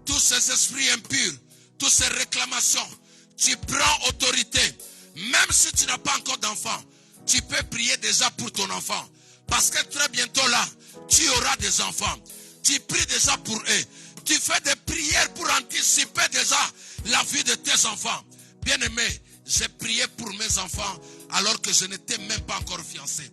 Tous ces esprits impurs, toutes ces réclamations, tu prends autorité. Même si tu n'as pas encore d'enfant, tu peux prier déjà pour ton enfant. Parce que très bientôt là, tu auras des enfants. Tu pries déjà pour eux. Tu fais des prières pour anticiper déjà la vie de tes enfants. Bien-aimé, j'ai prié pour mes enfants alors que je n'étais même pas encore fiancé.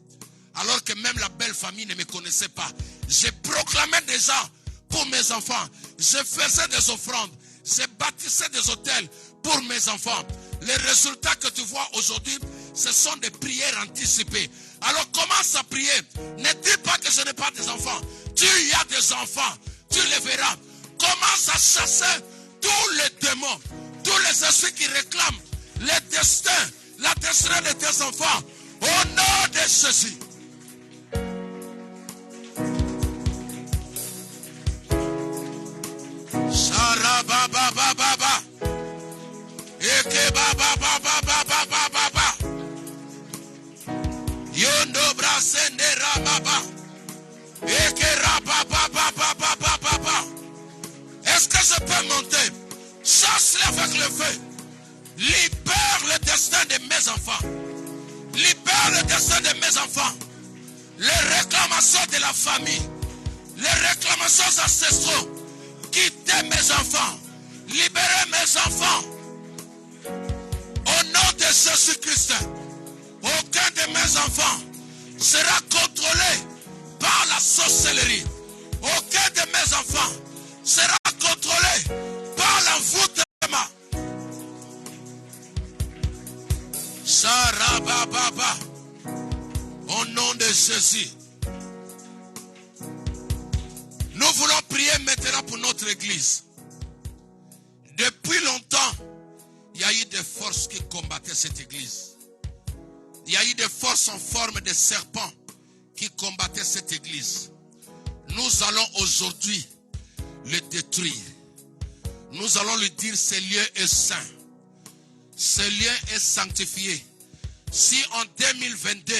Alors que même la belle famille ne me connaissait pas. J'ai proclamé déjà pour mes enfants. Je faisais des offrandes. Je bâtissais des hôtels pour mes enfants. Les résultats que tu vois aujourd'hui, ce sont des prières anticipées. Alors commence à prier. Ne dis pas que je n'ai pas des enfants. Tu y as des enfants. Tu les verras. Commence à chasser tous les démons, tous les esprits qui réclament le destin, la destinée de tes enfants. Au nom de Jésus. Sarababababa. Eke baba baba baba baba baba. Est-ce que je peux monter? Chasse-les avec le feu. Libère le destin de mes enfants. Libère le destin de mes enfants. Les réclamations de la famille. Les réclamations ancestraux. Quittez mes enfants. Libérez mes enfants. Au nom de Jésus-Christ, aucun de mes enfants sera contrôlé par la sorcellerie. Aucun de mes enfants sera contrôlé par l'envoûtement. Sarababa. Au nom de Jésus. Nous voulons prier maintenant pour notre église. Depuis longtemps, il y a eu des forces qui combattaient cette église. Il y a eu des forces en forme de serpents qui combattaient cette église. Nous allons aujourd'hui le détruire. Nous allons lui dire ce lieu est saint. Ce lieu est sanctifié. Si en 2022,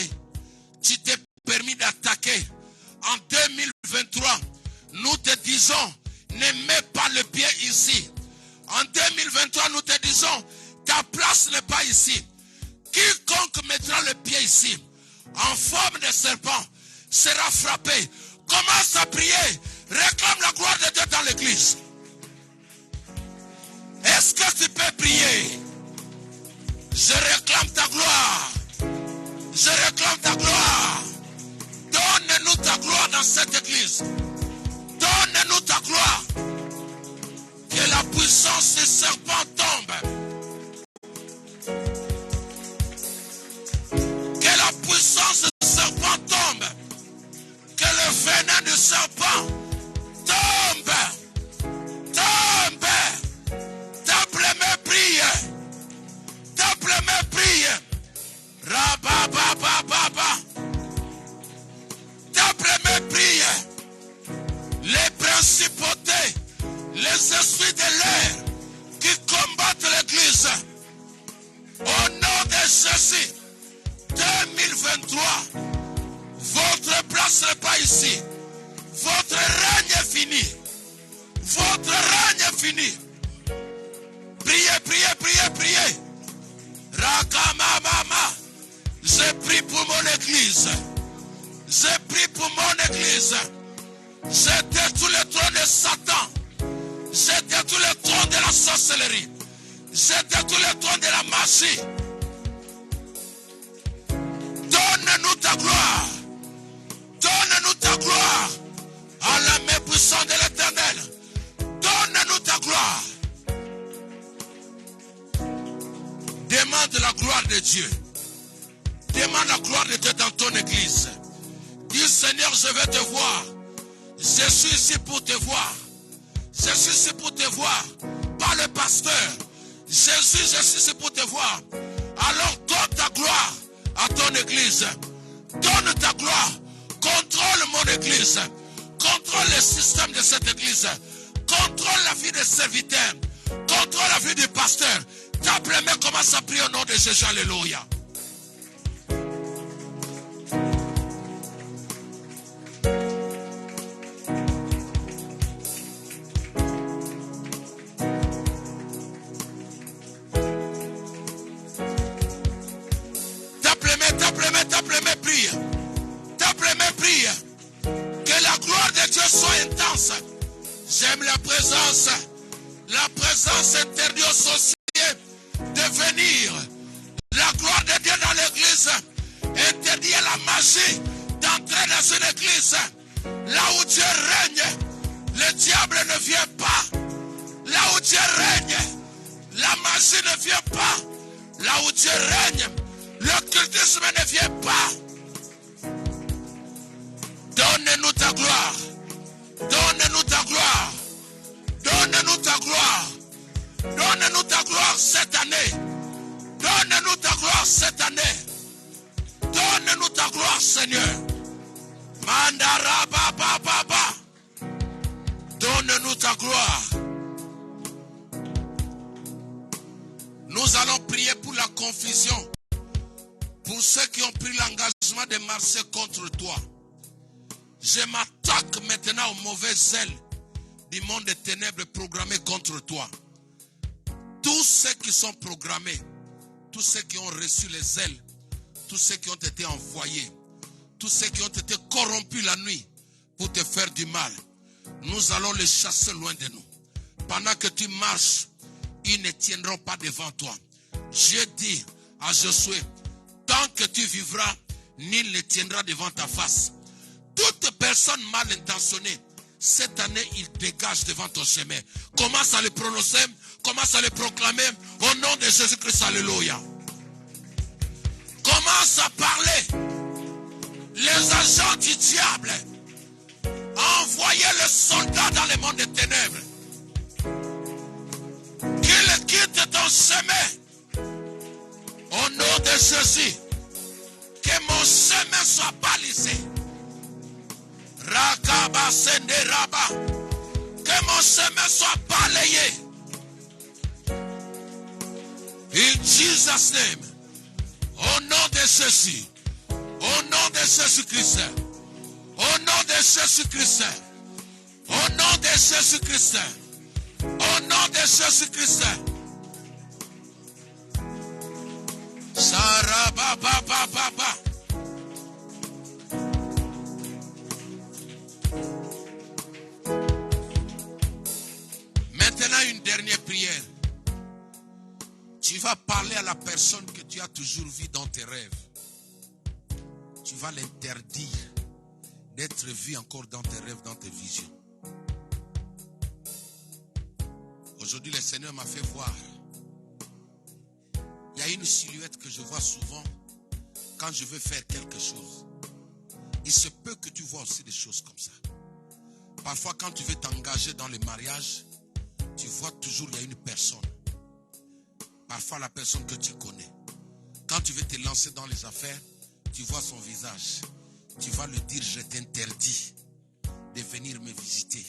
tu t'es permis d'attaquer, en 2023, nous te disons, ne mets pas le pied ici. En 2023, nous te disons, ta place n'est pas ici. Quiconque mettra le pied ici, en forme de serpent, sera frappé. Commence à prier. Réclame la gloire de Dieu dans l'église. Est-ce que tu peux prier? Je réclame ta gloire. Je réclame ta gloire. Donne-nous ta gloire dans cette église. Donne-nous ta gloire. Que la puissance des serpents tombe. Que la puissance du serpent tombe. Que le venin du serpent tombe. Tombe. Tape-les prière. Tape-les prière. Rababababa. Tape-les prière. Les principautés, les esprits de l'air qui combattent l'église. Au nom de Jésus, 2023, votre place n'est pas ici. Votre règne est fini. Votre règne est fini. Priez, priez, priez, priez. Rakamamama. Je prie pour mon église. Je prie pour mon église. Je détruis le trône de Satan. Je détruis le trône de la sorcellerie. Je détruis le trône de la magie. Donne-nous ta gloire. Donne-nous ta gloire. À la main puissante de l'Éternel. Donne-nous ta gloire. Demande la gloire de Dieu. Demande la gloire de Dieu dans ton église. Dis Seigneur, je vais te voir. Je suis ici pour te voir. Je suis ici pour te voir. Pas le pasteur. Jésus, je suis ici pour te voir. Alors donne ta gloire à ton église. Donne ta gloire. Contrôle mon église. Contrôle le système de cette église. Contrôle la vie des serviteurs. Contrôle la vie du pasteur. Tape les mains, commence à prier au nom de Jésus. Alléluia. Que la gloire de Dieu soit intense. J'aime la présence interdite aux sorciers de venir. La gloire de Dieu dans l'église interdit à la magie d'entrer dans une église. Là où Dieu règne, le diable ne vient pas. Là où Dieu règne, la magie ne vient pas. Là où Dieu règne, l'occultisme ne vient pas. Donne-nous ta gloire. Donne-nous ta gloire. Donne-nous ta gloire. Donne-nous ta gloire cette année. Donne-nous ta gloire cette année. Donne-nous ta gloire, Seigneur. Mandarabababa. Donne-nous ta gloire. Nous allons prier pour la confusion. Pour ceux qui ont pris l'engagement engagement de marcher contre toi. Je m'attaque maintenant aux mauvaises ailes du monde des ténèbres programmés contre toi. Tous ceux qui sont programmés, tous ceux qui ont reçu les ailes, tous ceux qui ont été envoyés, tous ceux qui ont été corrompus la nuit pour te faire du mal, nous allons les chasser loin de nous. Pendant que tu marches, ils ne tiendront pas devant toi. Je dis à Josué, tant que tu vivras, nul ne tiendra devant ta face. Toute personne mal intentionnée, cette année, il dégage devant ton chemin. Commence à le prononcer, commence à le proclamer au nom de Jésus-Christ. Alléluia. Commence à parler. Les agents du diable, envoyez les soldats dans le monde des ténèbres. Qu'ils quittent ton chemin. Au nom de Jésus, que mon chemin soit balisé. Rakaba sende raba. Que mon chemin soit balayé. In Jesus' name. Au nom de Jésus. Au nom de Jésus-Christ. Au nom de Jésus-Christ. Au nom de Jésus-Christ. Au nom de Jésus-Christ. Sarababababa. Maintenant, une dernière prière. Tu vas parler à la personne que tu as toujours vue dans tes rêves. Tu vas l'interdire d'être vue encore dans tes rêves, dans tes visions. Aujourd'hui, le Seigneur m'a fait voir. Il y a une silhouette que je vois souvent quand je veux faire quelque chose. Il se peut que tu vois aussi des choses comme ça. Parfois, quand tu veux t'engager dans le mariage, tu vois toujours qu'il y a une personne. Parfois, la personne que tu connais. Quand tu veux te lancer dans les affaires, tu vois son visage. Tu vas lui dire, je t'interdis de venir me visiter.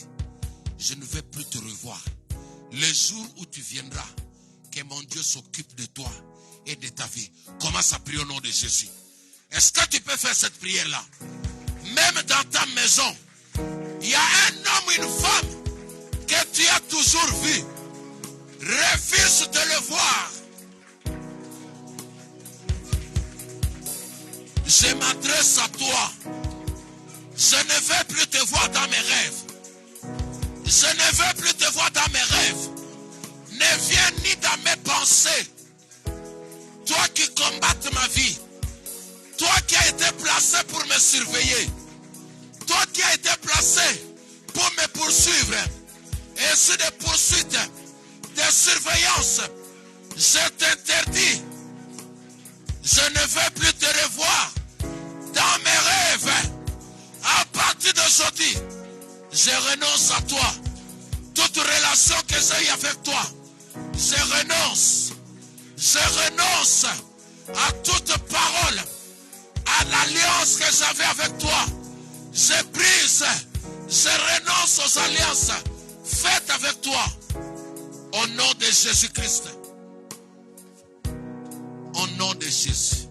Je ne vais plus te revoir. Le jour où tu viendras, que mon Dieu s'occupe de toi et de ta vie. Commence à prier au nom de Jésus. Est-ce que tu peux faire cette prière-là? Même dans ta maison, il y a un homme ou une femme que tu as toujours vu. Refuse de le voir. Je m'adresse à toi. Je ne vais plus te voir dans mes rêves. Je ne veux plus te voir dans mes rêves. Ne viens ni dans mes pensées. Toi qui combattes ma vie. Toi qui as été placé pour me surveiller. Toi qui as été placé pour me poursuivre. Et sur des poursuites, des surveillances, je t'interdis. Je ne veux plus te revoir dans mes rêves. À partir d'aujourd'hui, je renonce à toi. Toute relation que j'ai eue avec toi, je renonce. Je renonce à toute parole, à l'alliance que j'avais avec toi. Je brise, je renonce aux alliances faites avec toi. Au nom de Jésus-Christ. Au nom de Jésus.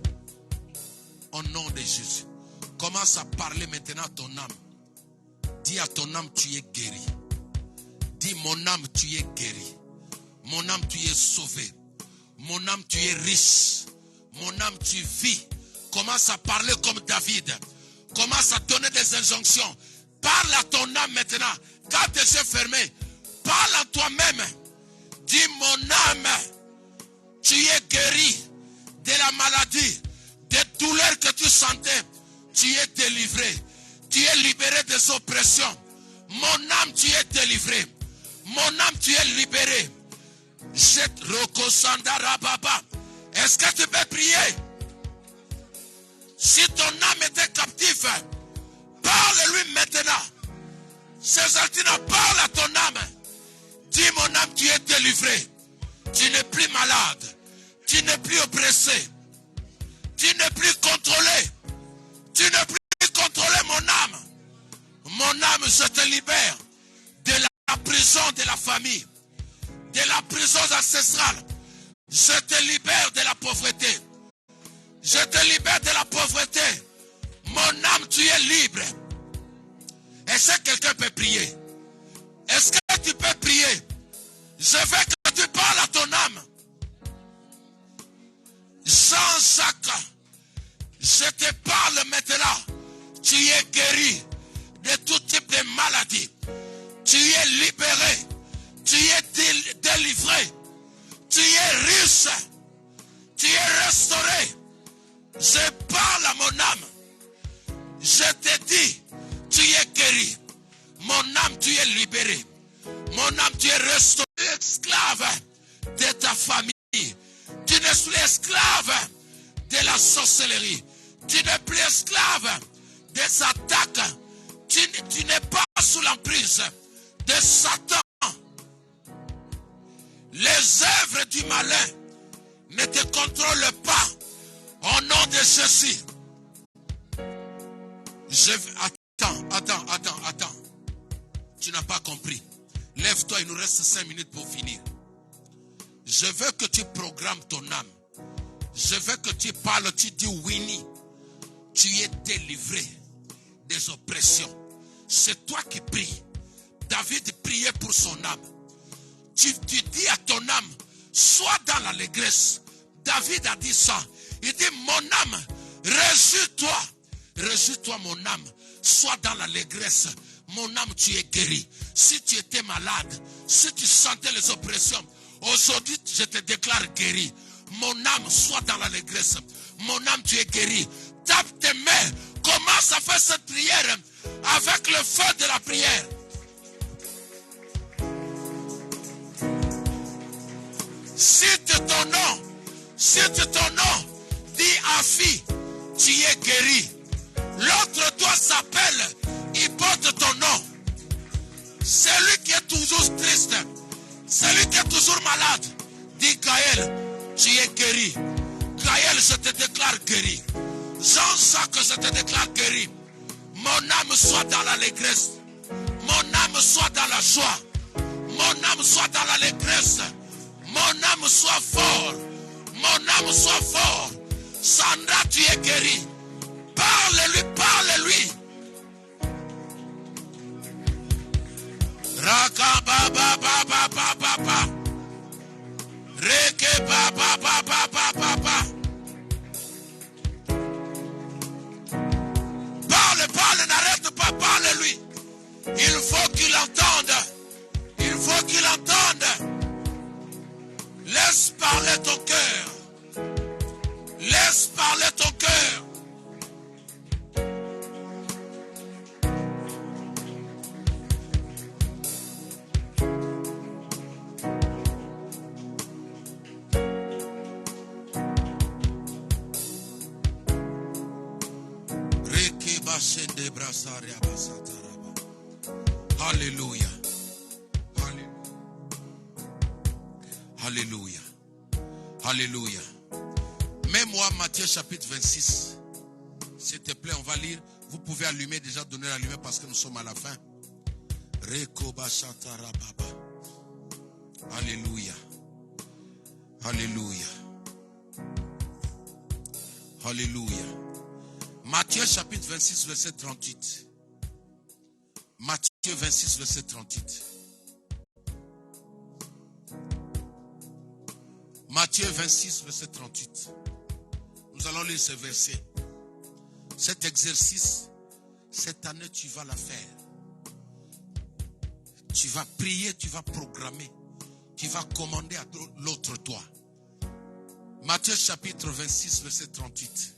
Au nom de Jésus. Commence à parler maintenant à ton âme. Dis à ton âme, tu es guéri. Dis, mon âme, tu es guéri. Mon âme, tu es sauvé. Mon âme, tu es riche. Mon âme, tu vis. Commence à parler comme David. Commence à donner des injonctions. Parle à ton âme maintenant. Quand tes yeux fermés, parle à toi-même. Dis, mon âme, tu es guéri de la maladie, des douleurs que tu sentais. Tu es délivré. Tu es libéré des oppressions. Mon âme, tu es délivré. Mon âme, tu es libéré. Est-ce que tu peux prier? Si ton âme était captive, parle-lui maintenant. Césartina, parle à ton âme. Dis, mon âme, tu es délivré. Tu n'es plus malade. Tu n'es plus oppressé. Tu n'es plus contrôlé. Tu n'es plus contrôlé, mon âme. Mon âme, je te libère de la prison de la famille, de la prison ancestrale. Je te libère de la pauvreté. Je te libère de la pauvreté. Mon âme, tu es libre. Est-ce que quelqu'un peut prier? Est-ce que tu peux prier? Je veux que tu parles à ton âme. Jean-Jacques, je te parle maintenant. Tu es guéri de tout type de maladie. Tu es libéré. Tu es délivré. Tu es riche. Tu es restauré. Je parle à mon âme. Je te dis, tu es guéri. Mon âme, tu es libéré. Mon âme, tu es restauré. Tu es esclave de ta famille. Tu n'es plus esclave de la sorcellerie. Tu n'es plus esclave des attaques. Tu n'es pas sous l'emprise de Satan. Les œuvres du malin ne te contrôlent pas. Au nom de Jésus. Attends. Tu n'as pas compris. Lève-toi, il nous reste 5 minutes pour finir. Je veux que tu programmes ton âme. Je veux que tu parles, tu dis Winnie. Tu es délivré des oppressions. C'est toi qui pries. David priait pour son âme. Tu dis à ton âme, sois dans l'allégresse. David a dit ça. Il dit, mon âme, réjouis-toi. Réjouis-toi, mon âme. Sois dans l'allégresse. Mon âme, tu es guéri. Si tu étais malade, si tu sentais les oppressions, aujourd'hui, je te déclare guéri. Mon âme, sois dans l'allégresse. Mon âme, tu es guéri. Tape tes mains. Commence à faire cette prière avec le feu de la prière. Cite ton nom, dis Afi, tu es guéri. L'autre toi s'appelle, il porte ton nom. Celui qui est toujours triste, celui qui est toujours malade, dis Gaël, tu es guéri. Gaël, je te déclare guéri. Jean-Jacques, je te déclare guéri. Mon âme soit dans l'allégresse. Mon âme soit dans la joie. Mon âme soit dans l'allégresse. Mon âme soit fort. Mon âme soit fort. Sandra, tu es guéri. Parle-lui, parle-lui. Raka ba ba ba ba ba ba ba. Reke ba ba ba ba ba ba ba. Parle, n'arrête pas, parle-lui. Il faut qu'il entende. Il faut qu'il entende. Laisse parler ton cœur. Laisse parler ton cœur. Alléluia. Alléluia. Alléluia. Mets-moi Matthieu chapitre 26. S'il te plaît, on va lire. Vous pouvez allumer, déjà donner la lumière parce que nous sommes à la fin. Alléluia. Alléluia. Alléluia. Matthieu chapitre 26, verset 38. Matthieu 26, verset 38. Matthieu 26, verset 38. Nous allons lire ce verset. Cet exercice, cette année, tu vas la faire. Tu vas prier, tu vas programmer. Tu vas commander à l'autre toi. Matthieu chapitre 26, verset 38.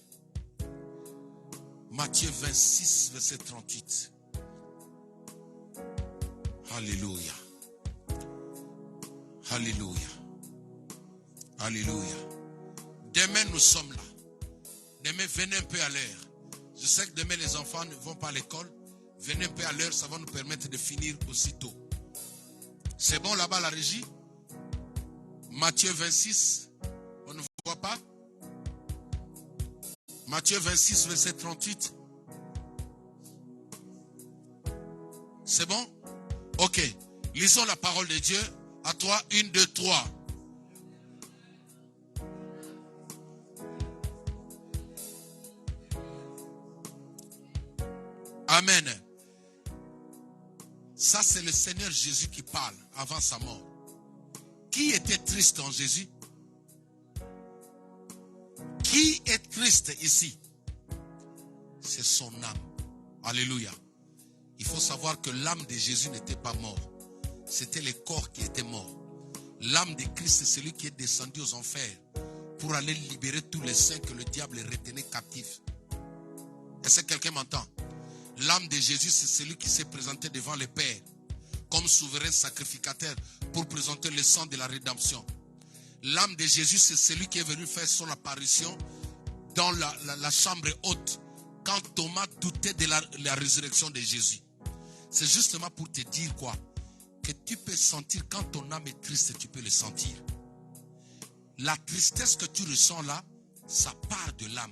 Matthieu 26, verset 38. Alléluia. Alléluia. Alléluia. Demain, nous sommes là. Demain, venez un peu à l'heure. Je sais que demain, les enfants ne vont pas à l'école. Venez un peu à l'heure, ça va nous permettre de finir aussitôt. C'est bon là-bas, la régie? Matthieu 26, on ne voit pas? Matthieu 26, verset 38. C'est bon? Ok. Lisons la parole de Dieu. À toi, 1, 2, 3. Amen. Ça, c'est le Seigneur Jésus qui parle avant sa mort. Qui était triste en Jésus? Qui est triste ici? C'est son âme. Alléluia. Il faut savoir que l'âme de Jésus n'était pas mort. C'était le corps qui était mort. L'âme de Christ, c'est celui qui est descendu aux enfers pour aller libérer tous les saints que le diable retenait captifs. Est-ce que quelqu'un m'entend? L'âme de Jésus, c'est celui qui s'est présenté devant le Père comme souverain sacrificateur pour présenter le sang de la rédemption. L'âme de Jésus, c'est celui qui est venu faire son apparition dans la chambre haute quand Thomas doutait de la résurrection de Jésus. C'est justement pour te dire quoi? Que tu peux sentir quand ton âme est triste, tu peux le sentir. La tristesse que tu ressens là, ça part de l'âme.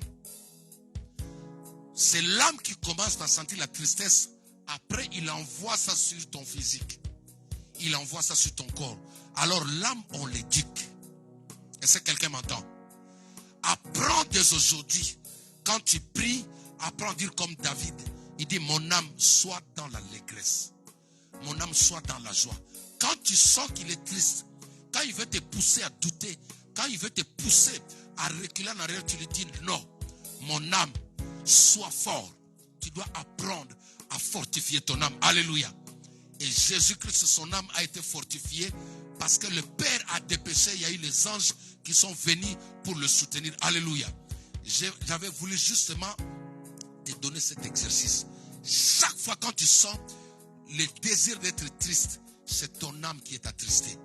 C'est l'âme qui commence à sentir la tristesse. Après, il envoie ça sur ton physique. Il envoie ça sur ton corps. Alors l'âme, on l'éduque. Est-ce que quelqu'un m'entend? Apprends dès aujourd'hui. Quand tu pries, apprends à dire comme David. Il dit, mon âme soit dans l'allégresse. Mon âme soit dans la joie. Quand tu sens qu'il est triste, quand il veut te pousser à douter, quand il veut te pousser à reculer en arrière, tu lui dis, non, mon âme, sois fort. Tu dois apprendre à fortifier ton âme. Alléluia. Et Jésus-Christ, son âme a été fortifiée parce que le Père a dépêché. Il y a eu les anges qui sont venus pour le soutenir. Alléluia. J'avais voulu justement te donner cet exercice. Chaque fois quand tu sens le désir d'être triste, c'est ton âme qui est attristée.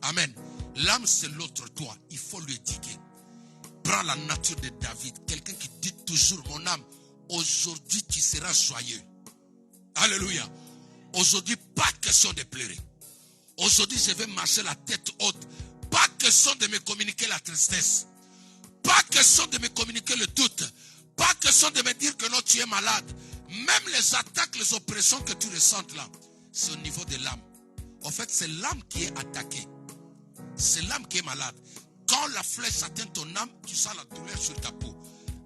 Amen. L'âme, c'est l'autre toi. Il faut lui éduquer. Prends la nature de David. Quelqu'un qui dit toujours, mon âme, aujourd'hui tu seras joyeux. Alléluia. Aujourd'hui, pas question de pleurer. Aujourd'hui, je vais marcher la tête haute. Pas question de me communiquer la tristesse. Pas question de me communiquer le doute. Pas question de me dire que non, tu es malade. Même les attaques, les oppressions que tu ressens là, c'est au niveau de l'âme. En fait, c'est l'âme qui est attaquée. C'est l'âme qui est malade. Quand la flèche atteint ton âme, tu sens la douleur sur ta peau.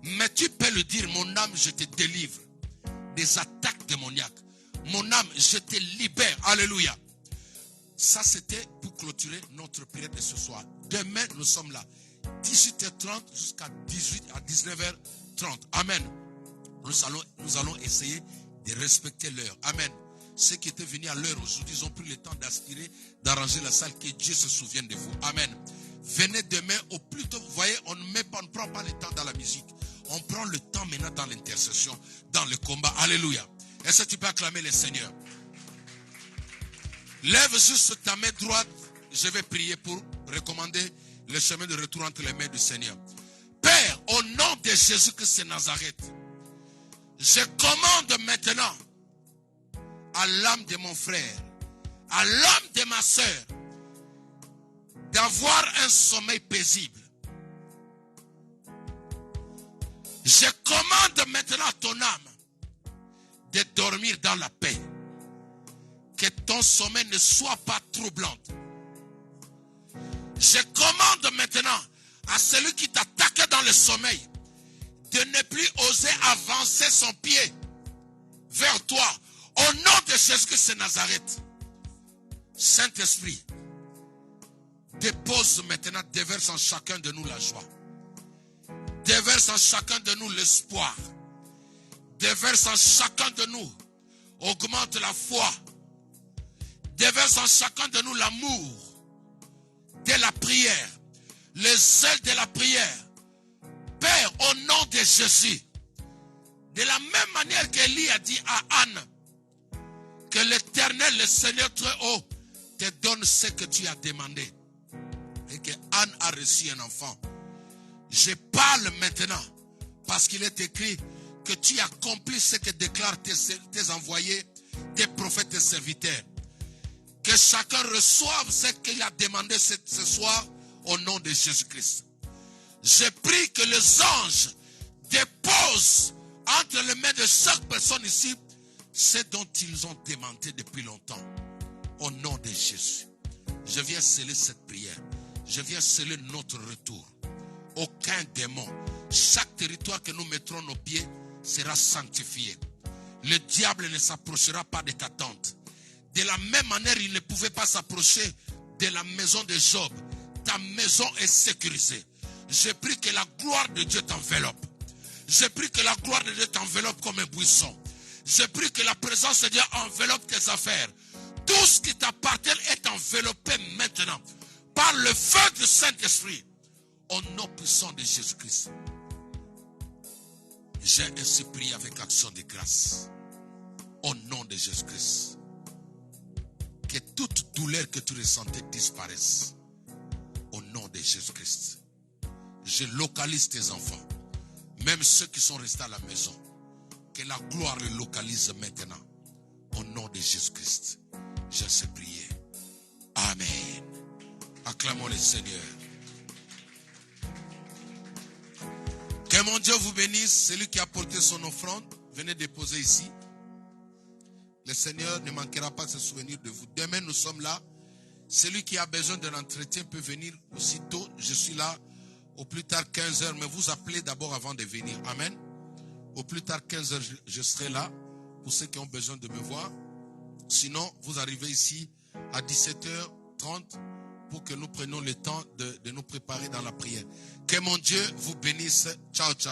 Mais tu peux le dire, mon âme, je te délivre des attaques démoniaques. Mon âme, je te libère. Alléluia. Ça, c'était pour clôturer notre prière de ce soir. Demain, nous sommes là. 18h30 jusqu'à 19h30. Amen. Nous allons essayer de respecter l'heure. Amen. Ceux qui étaient venus à l'heure aujourd'hui, ils ont pris le temps d'aspirer, d'arranger la salle, que Dieu se souvienne de vous. Amen. Venez demain au plus tôt. Vous voyez, on ne prend pas le temps dans la musique. On prend le temps maintenant dans l'intercession, dans le combat. Alléluia. Est-ce que tu peux acclamer le Seigneur? Lève juste ta main droite. Je vais prier pour recommander le chemin de retour entre les mains du Seigneur. Père, au nom de Jésus-Christ de Nazareth, je commande maintenant à l'âme de mon frère, à l'âme de ma soeur, d'avoir un sommeil paisible. Je commande maintenant à ton âme de dormir dans la paix. Que ton sommeil ne soit pas troublant. Je commande maintenant à celui qui t'attaque dans le sommeil de ne plus oser avancer son pied vers toi. Au nom de Jésus-Christ de Nazareth. Saint-Esprit, dépose maintenant, déverse en chacun de nous la joie. Déverse en chacun de nous l'espoir. Déverse en chacun de nous, augmente la foi. Déverse en chacun de nous l'amour de la prière, le zèle de la prière. Père, au nom de Jésus, de la même manière qu'Élie a dit à Anne, que l'Éternel, le Seigneur très haut, te donne ce que tu as demandé. Et que Anne a reçu un enfant. Je parle maintenant, parce qu'il est écrit que tu accomplis ce que déclarent tes envoyés, tes prophètes et serviteurs. Que chacun reçoive ce qu'il a demandé ce soir au nom de Jésus-Christ. Je prie que les anges déposent entre les mains de chaque personne ici ce dont ils ont demandé depuis longtemps. Au nom de Jésus. Je viens sceller cette prière. Je viens sceller notre retour. Aucun démon, chaque territoire que nous mettrons nos pieds sera sanctifié. le diable ne s'approchera pas de ta tente. De la même manière, il ne pouvait pas s'approcher de la maison de Job. Ta maison est sécurisée. Je prie que la gloire de Dieu t'enveloppe. Je prie que la gloire de Dieu t'enveloppe comme un buisson. Je prie que la présence de Dieu enveloppe tes affaires. Tout ce qui t'appartient est enveloppé maintenant par le feu du Saint-Esprit. Au nom puissant de Jésus-Christ. J'ai ainsi prié avec action de grâce. Au nom de Jésus-Christ. Que toute douleur que tu ressentais disparaisse. Au nom de Jésus-Christ. Je localise tes enfants. Même ceux qui sont restés à la maison. Que la gloire les localise maintenant. Au nom de Jésus-Christ. J'ai ainsi prié. Amen. Acclamons le Seigneur. Que mon Dieu vous bénisse. Celui qui a porté son offrande, venez déposer ici. Le Seigneur ne manquera pas de se souvenir de vous. Demain, nous sommes là. Celui qui a besoin d'un entretien peut venir aussitôt. Je suis là au plus tard 15h, mais vous appelez d'abord avant de venir. Amen. Au plus tard 15h, je serai là pour ceux qui ont besoin de me voir. Sinon, vous arrivez ici à 17h30 pour que nous prenions le temps de nous préparer dans la prière. Que mon Dieu vous bénisse. Ciao, ciao.